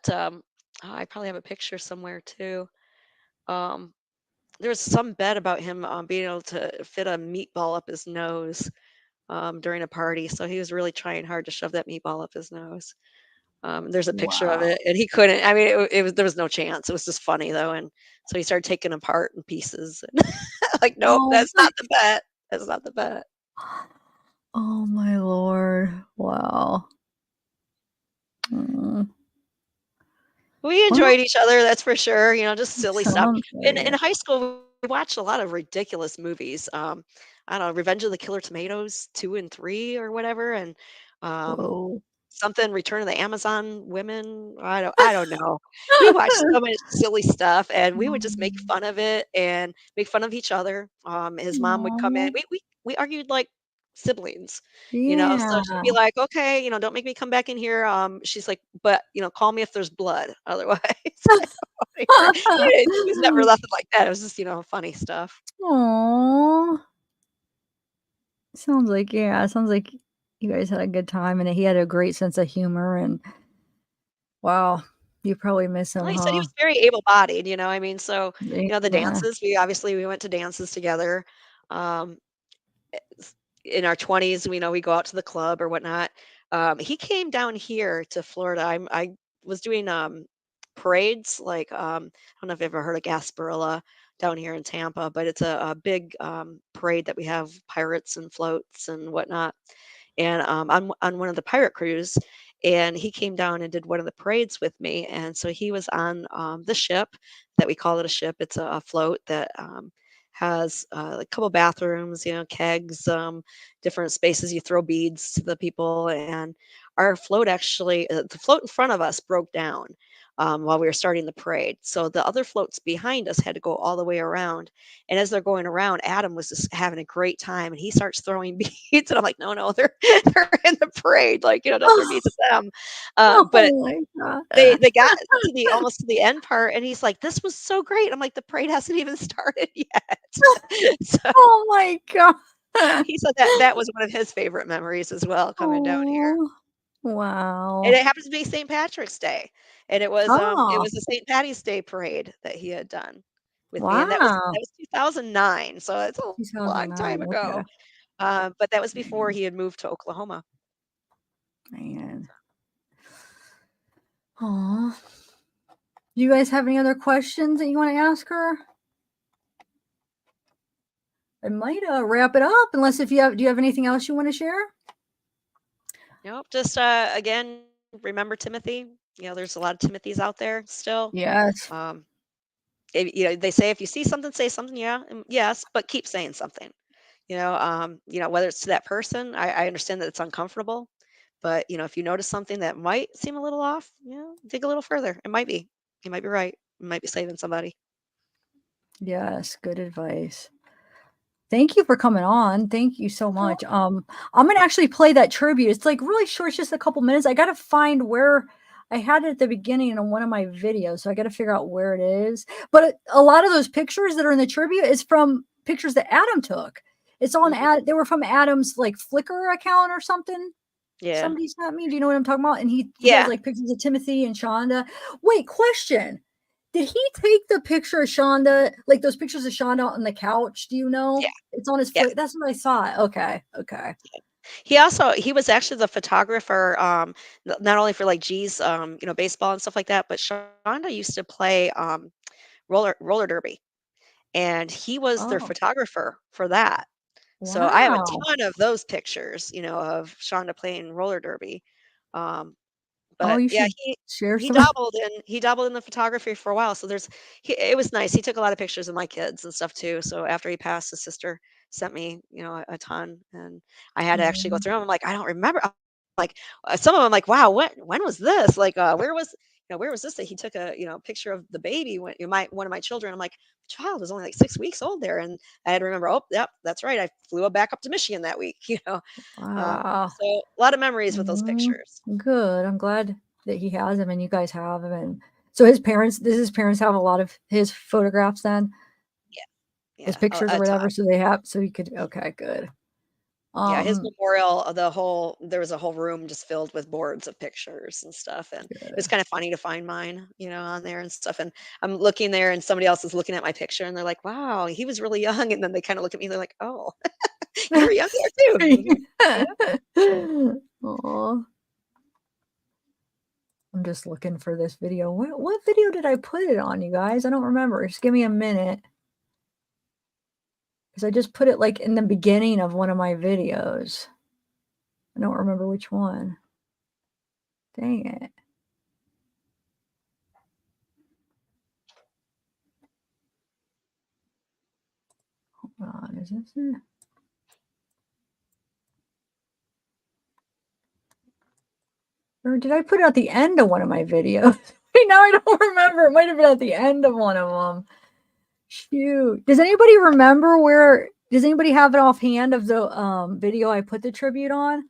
Speaker 2: I probably have a picture somewhere too. Um, there was some bet about him being able to fit a meatball up his nose during a party. So he was really trying hard to shove that meatball up his nose. There's a picture of
Speaker 1: Wow.
Speaker 2: it, and he couldn't. I mean, it was there was no chance. It was just funny though, and so he started taking apart in pieces. Like, nope,
Speaker 1: Oh
Speaker 2: that's
Speaker 1: my
Speaker 2: not the bet. That's not the bet.
Speaker 1: oh my lord. Wow. Mm.
Speaker 2: We
Speaker 1: Well,
Speaker 2: enjoyed each other, that's for sure. Just
Speaker 1: it
Speaker 2: silly stuff.
Speaker 1: sounds
Speaker 2: In
Speaker 1: like
Speaker 2: in
Speaker 1: it.
Speaker 2: high school, we watched a lot of ridiculous movies. I don't know, Revenge of the Killer Tomatoes 2 and 3 or whatever, and um,
Speaker 1: Whoa.
Speaker 2: something Return of the Amazon Women. I don't know. We watched so much silly stuff, and we would just make
Speaker 1: Mm.
Speaker 2: fun of it and make fun of each other. His mom would come in.
Speaker 1: Aw.
Speaker 2: We argued like siblings, so she'd
Speaker 1: Yeah.
Speaker 2: be like, "Okay, don't make me come back in here." She's like, "But, call me if there's blood, otherwise." It was never nothing like that. It was just, funny stuff.
Speaker 1: Aw. Sounds like yeah, it sounds like you guys had a good time and he had a great sense of humor and wow, you probably miss him,
Speaker 2: Like I said, he
Speaker 1: huh?
Speaker 2: was very able-bodied, I mean, so, the
Speaker 1: Yeah.
Speaker 2: dances, we went to dances together. Um, s in our 20s, we go out to the club or whatnot. He came down here to Florida. I was doing, parades, like, I don't know if you've ever heard of Gasparilla down here in Tampa, but it's a big, parade that we have pirates and floats and whatnot. and on one of the pirate crews, and he came down and did one of the parades with me. And so he was on the ship that we call it a ship. It's a float that has a couple bathrooms, kegs, different spaces you throw beads to the people. And our float actually, the float in front of us broke down while we were starting the parade. So the other floats behind us had to go all the way around. And as they're going around, Adam was just having a great time, and he starts throwing beads. And I'm like, no, no, they're in the parade. Like, don't throw beads at them. But
Speaker 1: Oh my God.
Speaker 2: they got to the almost to the end part, and he's like, this was so great. I'm like, the parade hasn't even started yet. So
Speaker 1: Oh my God.
Speaker 2: he said that was one of his favorite memories as well, coming down here.
Speaker 1: Oh,
Speaker 2: And
Speaker 1: wow.
Speaker 2: it happens to be St. Patrick's Day, and it
Speaker 1: Oh,
Speaker 2: was a St. Patty's Day parade that he had done with me, and
Speaker 1: wow.
Speaker 2: that was 2009, so it's a long
Speaker 1: 2009.
Speaker 2: time ago.
Speaker 1: Okay.
Speaker 2: But that was before
Speaker 1: Man.
Speaker 2: he had moved to Oklahoma.
Speaker 1: Man. Aw. Do you guys have any other questions that you want to ask her? I might wrap it up unless do you have anything else you want to share?
Speaker 2: Nope, just again, remember Timothy. There's a lot of Timothys out there still.
Speaker 1: Yes.
Speaker 2: Um, they say if you see something, say something. Yeah, yes, but keep saying something. Whether it's to that person, I understand that it's uncomfortable, but if you notice something that might seem a little off, dig a little further. It might be. You might be right. You might be saving somebody.
Speaker 1: Yes, good advice. Thank you for coming on. Thank you so
Speaker 2: Okay.
Speaker 1: much. I'm gonna actually play that tribute. It's like really short, it's just a couple minutes. I gotta find where I had it at the beginning in one of my videos, so I gotta figure out where it is. But a lot of those pictures that are in the tribute is from pictures that Adam took. It's on
Speaker 2: Hmm.
Speaker 1: Ad. They were from Adam's like Flickr account or something.
Speaker 2: Yeah.
Speaker 1: Somebody sent me. Do you know what I'm talking about? And he has
Speaker 2: Yeah.
Speaker 1: like pictures of Timothy and Shonda. Wait, question. Did he take the picture of Shonda, like those pictures of Shonda on the couch? Do you know?
Speaker 2: Yeah.
Speaker 1: It's on his
Speaker 2: Yes.
Speaker 1: flick. That's what I thought. Okay. Okay.
Speaker 2: He was actually the photographer, not only for like G's, baseball and stuff like that, but Shonda used to play roller derby, and he was their
Speaker 1: Oh,
Speaker 2: photographer for that. So I have a
Speaker 1: wow.
Speaker 2: ton of those pictures, of Shonda playing roller derby. Um,
Speaker 1: Oh,
Speaker 2: but
Speaker 1: you
Speaker 2: yeah,
Speaker 1: should share
Speaker 2: he
Speaker 1: some.
Speaker 2: dabbled in the photography for a while. So it was nice. He took a lot of pictures of my kids and stuff too. So after he passed, his sister sent me, a ton, and I had to actually go
Speaker 1: Mhm.
Speaker 2: through them. I'm like, I don't remember. Like some of them, like, wow, when was this? Like, where was this that he took a picture of the baby when one of my children? I'm like, the child was only like 6 weeks old there, and I had to remember. Oh, yep, that's right. I flew back up to Michigan that week.
Speaker 1: Wow.
Speaker 2: So a lot of memories with those
Speaker 1: Mhm.
Speaker 2: pictures.
Speaker 1: Good. I'm glad that he has them and you guys have them. And so his parents have a lot of his photographs then,
Speaker 2: Yeah,
Speaker 1: his
Speaker 2: yeah,
Speaker 1: pictures or
Speaker 2: a ton.
Speaker 1: whatever. So he could, okay, good.
Speaker 2: Yeah, his
Speaker 1: Um,
Speaker 2: memorial, there was a whole room just filled with boards of pictures and stuff, and it was
Speaker 1: good.
Speaker 2: kinda funny to find mine, on there and stuff, and I'm looking there and somebody else is looking at my picture and they're like, "Wow, he was really young," and then they kinda look at me, they're like, "Oh, you were young there too." Mhm. Yeah.
Speaker 1: Aw. I'm just looking for this video. What video did I put it on, you guys? I don't remember. Just give me a minute, because I just put it, like, in the beginning of one of my videos. I don't remember which one. Dang it. Hold on, is this it? Or did I put it at the end of one of my videos? Wait, now I don't remember. It might have been at the end of one of them. Shoot. Does anybody have it offhand of the, video I put the tribute on?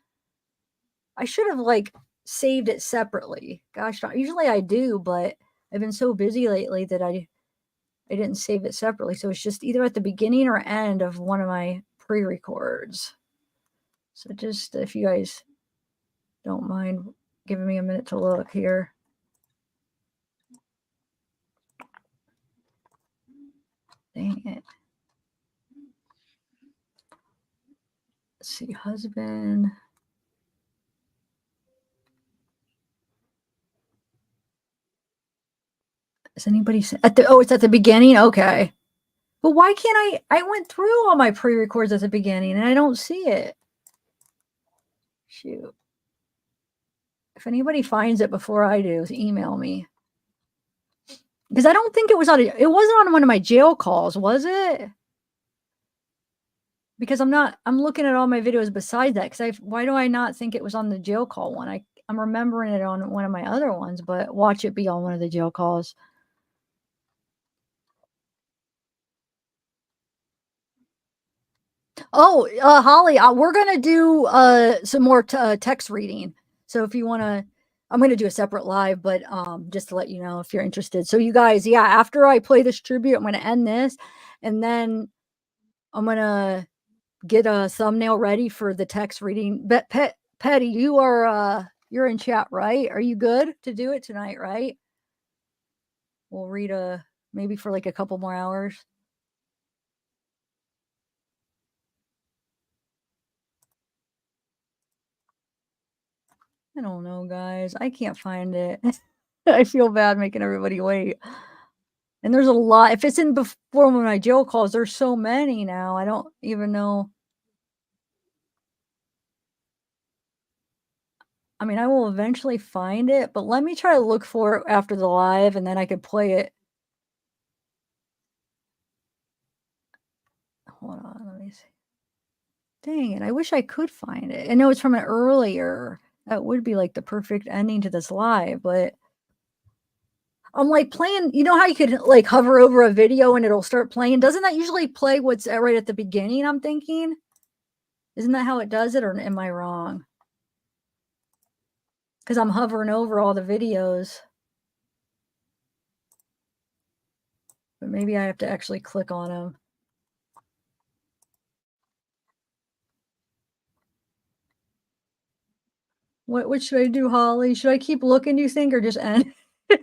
Speaker 1: I should have, like, saved it separately. Gosh usually I do, but I've been so busy lately that I didn't save it separately, so it's just either at the beginning or end of one of my pre-records. So just if you guys don't mind giving me a minute to look here. Dang it. Let's see, husband. Is anybody it's at the beginning? Okay. But why can't I went through all my pre-records at the beginning and I don't see it. Shoot. If anybody finds it before I do, email me. Because I don't think it was it wasn't on one of my jail calls, was it? Because I'm looking at all my videos besides that. Because why do I not think it was on the jail call one? I'm remembering it on one of my other ones, but watch it be on one of the jail calls. Oh, Holly, we're gonna do some more text reading. So if you want to, I'm gonna do a separate live, but just to let you know if you're interested. So you guys, yeah, after I play this tribute, I'm gonna end this, and then I'm gonna get a thumbnail ready for the text reading. But Petty, you're in chat, right? Are you good to do it tonight, right? We'll read maybe for like a couple more hours. I don't know, guys. I can't find it. I feel bad making everybody wait. And there's a lot. If it's in before one of my jail calls, there's so many now. I don't even know. I mean, I will eventually find it, but let me try to look for it after the live, and then I could play it. Hold on, let me see. Dang it, I wish I could find it. I know it's from an earlier. That would be like the perfect ending to this live, but I'm like playing, you know how you could like hover over a video and it'll start playing? Doesn't that usually play what's right at the beginning, I'm thinking? Isn't that how it does it, or am I wrong? Because I'm hovering over all the videos. But maybe I have to actually click on them. What should I do, Holly? Should I keep looking, do you think, or just end? I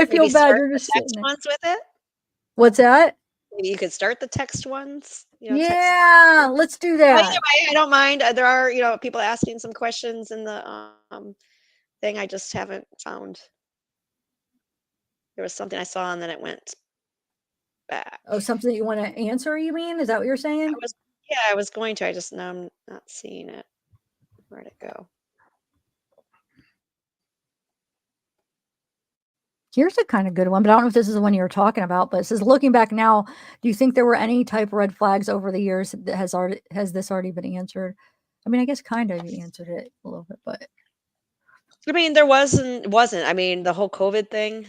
Speaker 1: feel
Speaker 2: Maybe
Speaker 1: bad.
Speaker 2: start
Speaker 1: You're
Speaker 2: the
Speaker 1: just sitting
Speaker 2: text
Speaker 1: there.
Speaker 2: ones with it.
Speaker 1: What's that?
Speaker 2: Maybe you could start the text ones. Text.
Speaker 1: Yeah, let's do
Speaker 2: Either
Speaker 1: that.
Speaker 2: way, I don't mind. There are, people asking some questions in the thing. I just haven't found. There was something I saw and then it went back.
Speaker 1: Oh, something you want to answer, you mean? Is that what you're saying?
Speaker 2: I was going to. I just now I'm not seeing it. Where'd it go?
Speaker 1: Here's a kind of good one, but I don't know if this is the one you were talking about. But it says, looking back now, do you think there were any type of red flags over the years that has this already been answered? I mean, I guess kind of you answered it a little bit, but
Speaker 2: I mean, there wasn't. I mean, the whole COVID thing,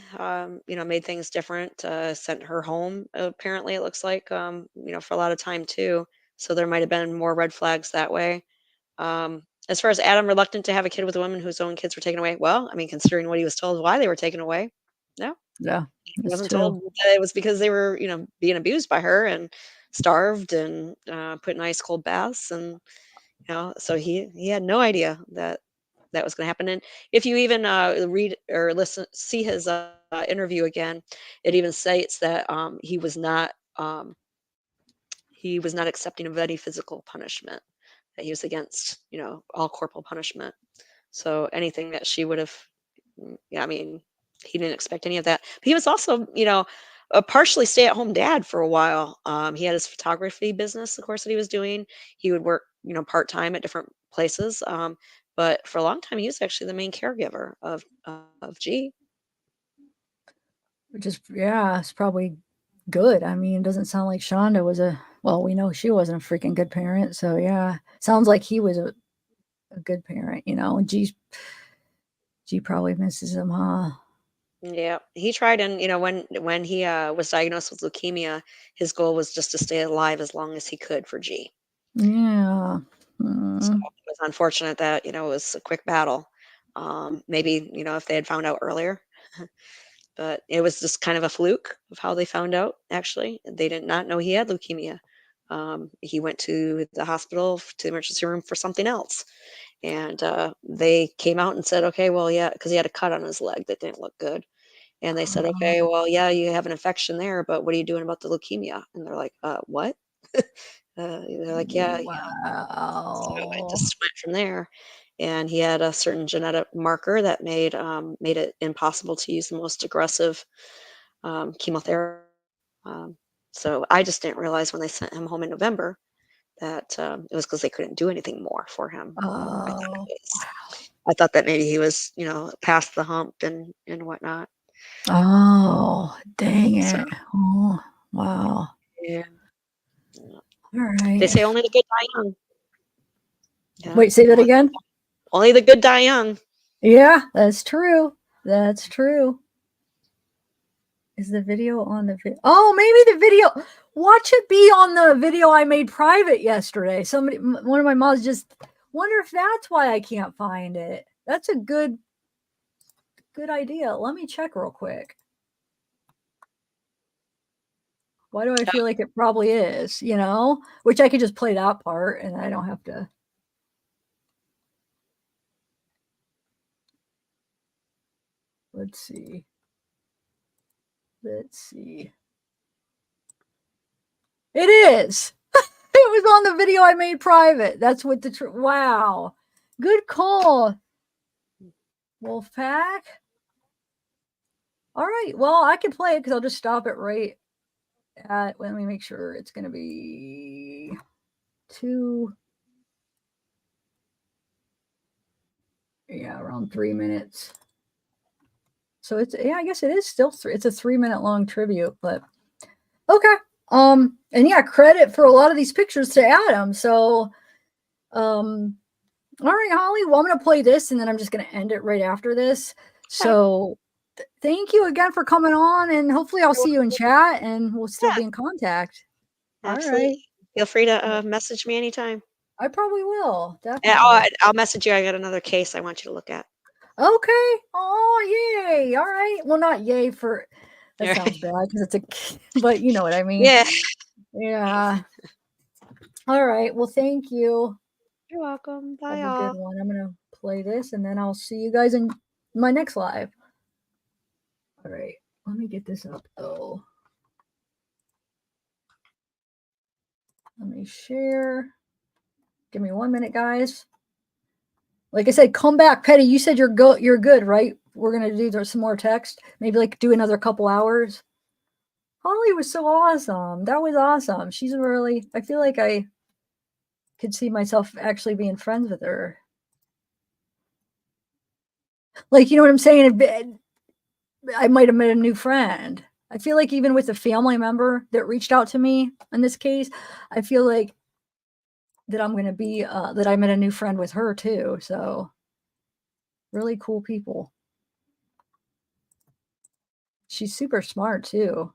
Speaker 2: made things different. Sent her home. Apparently, it looks like, for a lot of time too. So there might have been more red flags that way. As far as Adam reluctant to have a kid with a woman whose own kids were taken away, well, I mean, considering what he was told why they were taken away, no,
Speaker 1: yeah,
Speaker 2: he
Speaker 1: that's
Speaker 2: wasn't
Speaker 1: true.
Speaker 2: told that it was because they were, being abused by her and starved and put in ice cold baths, and so he had no idea that that was going to happen. And if you even read or see his interview again, it even states that he was not accepting of any physical punishment. That he was against, all corporal punishment. So anything that she would have, yeah, I mean, he didn't expect any of that. But he was also, a partially stay-at-home dad for a while. He had his photography business, of course, that he was doing. He would work, part-time at different places. But for a long time, he was actually the main caregiver of G.
Speaker 1: Which is, yeah, it's probably good. I mean, it doesn't sound like Shonda was well, we know she wasn't a freaking good parent. So, yeah, sounds like he was a good parent, and G probably misses him, huh?
Speaker 2: Yeah, he tried, and when he was diagnosed with leukemia, his goal was just to stay alive as long as he could for G.
Speaker 1: Yeah.
Speaker 2: So it was unfortunate that, it was a quick battle. Maybe, if they had found out earlier, but it was just kind of a fluke of how they found out, actually. They did not know he had leukemia. He went to the hospital, to the emergency room for something else. And they came out and said, okay, well, yeah, because he had a cut on his leg that didn't look good. And they said, okay, well, yeah, you have an infection there, but what are you doing about the leukemia? And they're like, what? They're like, yeah, so it
Speaker 1: Wow.
Speaker 2: just went from there. And he had a certain genetic marker that made it impossible to use the most aggressive chemotherapy. Um, so I just didn't realize when they sent him home in November that it was because they couldn't do anything more for him.
Speaker 1: Oh,
Speaker 2: I thought that maybe he was, past the hump and whatnot.
Speaker 1: oh, dang
Speaker 2: So
Speaker 1: it. Oh, wow.
Speaker 2: yeah,
Speaker 1: All
Speaker 2: they
Speaker 1: right.
Speaker 2: say only the good die young. Yeah,
Speaker 1: Wait, say that again?
Speaker 2: only the good die young.
Speaker 1: Yeah, that's true. That's true. Is the video on the video? Oh, maybe the video. Watch it be on the video I made private yesterday. One of my moms just wonder if that's why I can't find it. That's a good idea. Let me check real quick. Why do I feel like it probably is, which I could just play that part and I don't have to. Let's see. It is. It was on the video I made private. That's what wow. Good call. Wolfpack. All right. Well, I can play it because I'll just stop it right at, let me make sure it's going to be 2. Yeah, around 3 minutes. So I guess it is still it's a 3-minute long tribute, but okay. And yeah, credit for a lot of these pictures to Adam. So, all right, Holly. Well, I'm going to play this and then I'm just going to end it right after this. So, thank you again for coming on, and hopefully I'll see you in chat and we'll still be in contact.
Speaker 2: Absolutely.
Speaker 1: All right.
Speaker 2: Feel free to message me anytime.
Speaker 1: I probably will.
Speaker 2: And
Speaker 1: Definitely.
Speaker 2: I'll message you. I got another case I want you to look at.
Speaker 1: Okay. Oh, yay. All right. Well, not yay for that sounds bad because it's but you know what I mean.
Speaker 2: Yeah.
Speaker 1: Yeah. All right. Well, thank you.
Speaker 2: You're welcome. Bye,
Speaker 1: Have a
Speaker 2: y'all.
Speaker 1: good one. I'm gonna play this and then I'll see you guys in my next live. All right. Let me get this up though. Let me share. Give me 1 minute, guys. Like I said, come back, Petty. You said you're good, right? We're gonna do some more text. Maybe like do another couple hours. Holly was so awesome. That was awesome. She's really. I feel like I could see myself actually being friends with her. Like, you know what I'm saying? I might have met a new friend. I feel like even with a family member that reached out to me in this case, I feel like that I'm going to be that I met a new friend with her too. So really cool people. She's super smart too.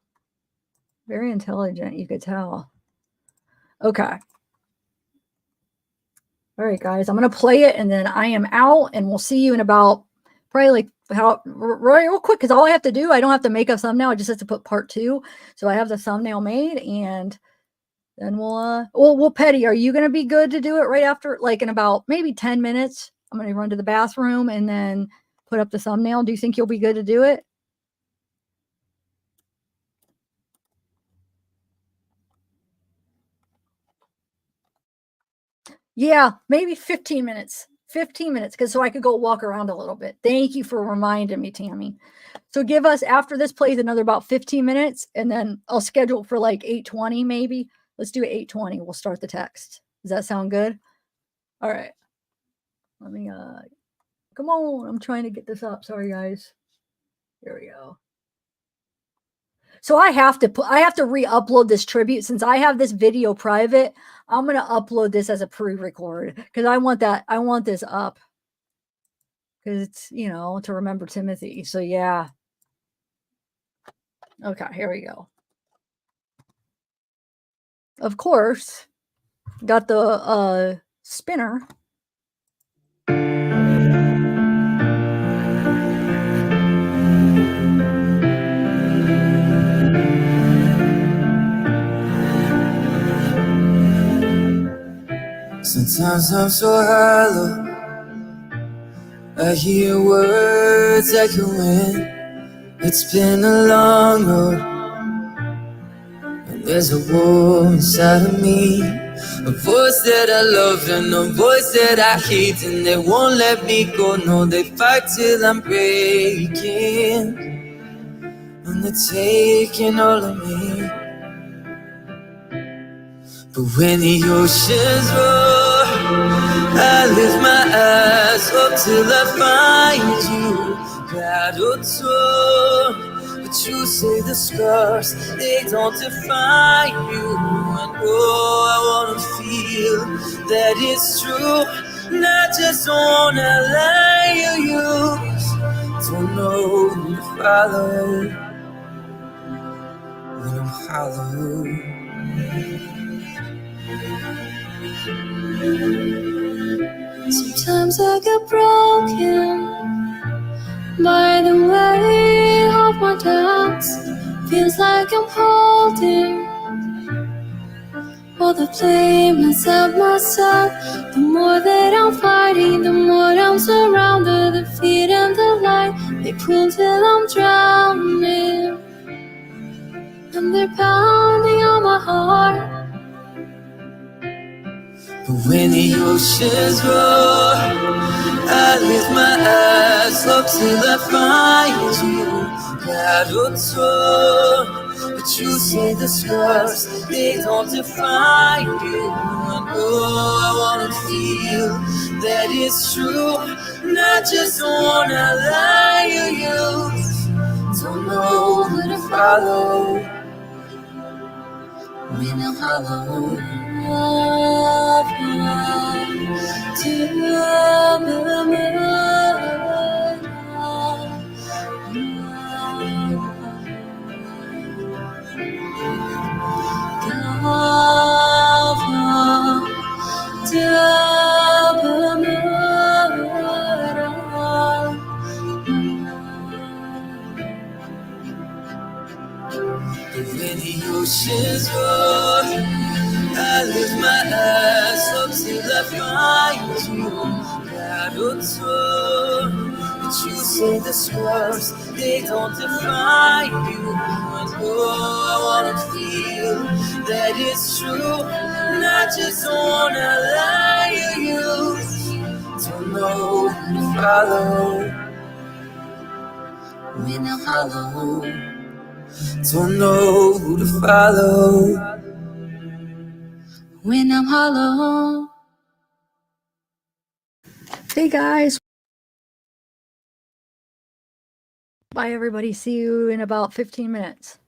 Speaker 1: Very intelligent, you could tell. Okay. All right, guys, I'm going to play it and then I am out and we'll see you in about probably like real quick because all I have to do, I don't have to make a thumbnail. I just have to put part 2. So I have the thumbnail made and then we'll Petty, are you going to be good to do it right after, like in about maybe 10 minutes? I'm going to run to the bathroom and then put up the thumbnail. Do you think you'll be good to do it? Yeah, maybe 15 minutes. 15 minutes, because so I could go walk around a little bit. Thank you for reminding me, Tammy. So give us, after this plays, another about 15 minutes, and then I'll schedule for like 8:20 maybe. Let's do 8:20. We'll start the text. Does that sound good? All right. Let me, come on. I'm trying to get this up. Sorry, guys. Here we go. So I have to re-upload this tribute since I have this video private. I'm going to upload this as a pre-record because I want this up because it's, to remember Timothy. So yeah. Okay, here we go. Of course, got the spinner. Sometimes I'm so hollow, I hear words echoing. It's been a long road, and there's a war inside of me. A voice that I love and a voice that I hate, and they won't let me go. No, they fight till I'm breaking, and they're taking all of me.
Speaker 3: But when the oceans roar, I lift my eyes up till I find you. Battle torn, but you say the scars, they don't define you. And oh, I wanna feel that it's true. And I just wanna lie you. Don't know who to follow when I'm hollow. Sometimes I get broken by the way of my dance. Feels like I'm holding all the blame inside myself. The more that I'm fighting, the more I'm surrounded. The feet and the light, they pull till I'm drowning. And they're pounding on my heart. But when the oceans roar, I lift my eyes up till I find you. Battle torn, but you say the scars, they don't define you. And oh, I wanna feel that it's true. And I just wanna lie you. Don't know who to follow when I'm hollow. To the when the oceans roar, I lift my eyes up till I find you. Battle torn, but you say the scars, they don't define you. And oh, I wanna feel that it's true. And I just wanna lie you. Don't know who to follow when I'm hollow. Don't know who to follow when I'm hollow.
Speaker 1: Hey guys. Bye everybody. See you in about 15 minutes.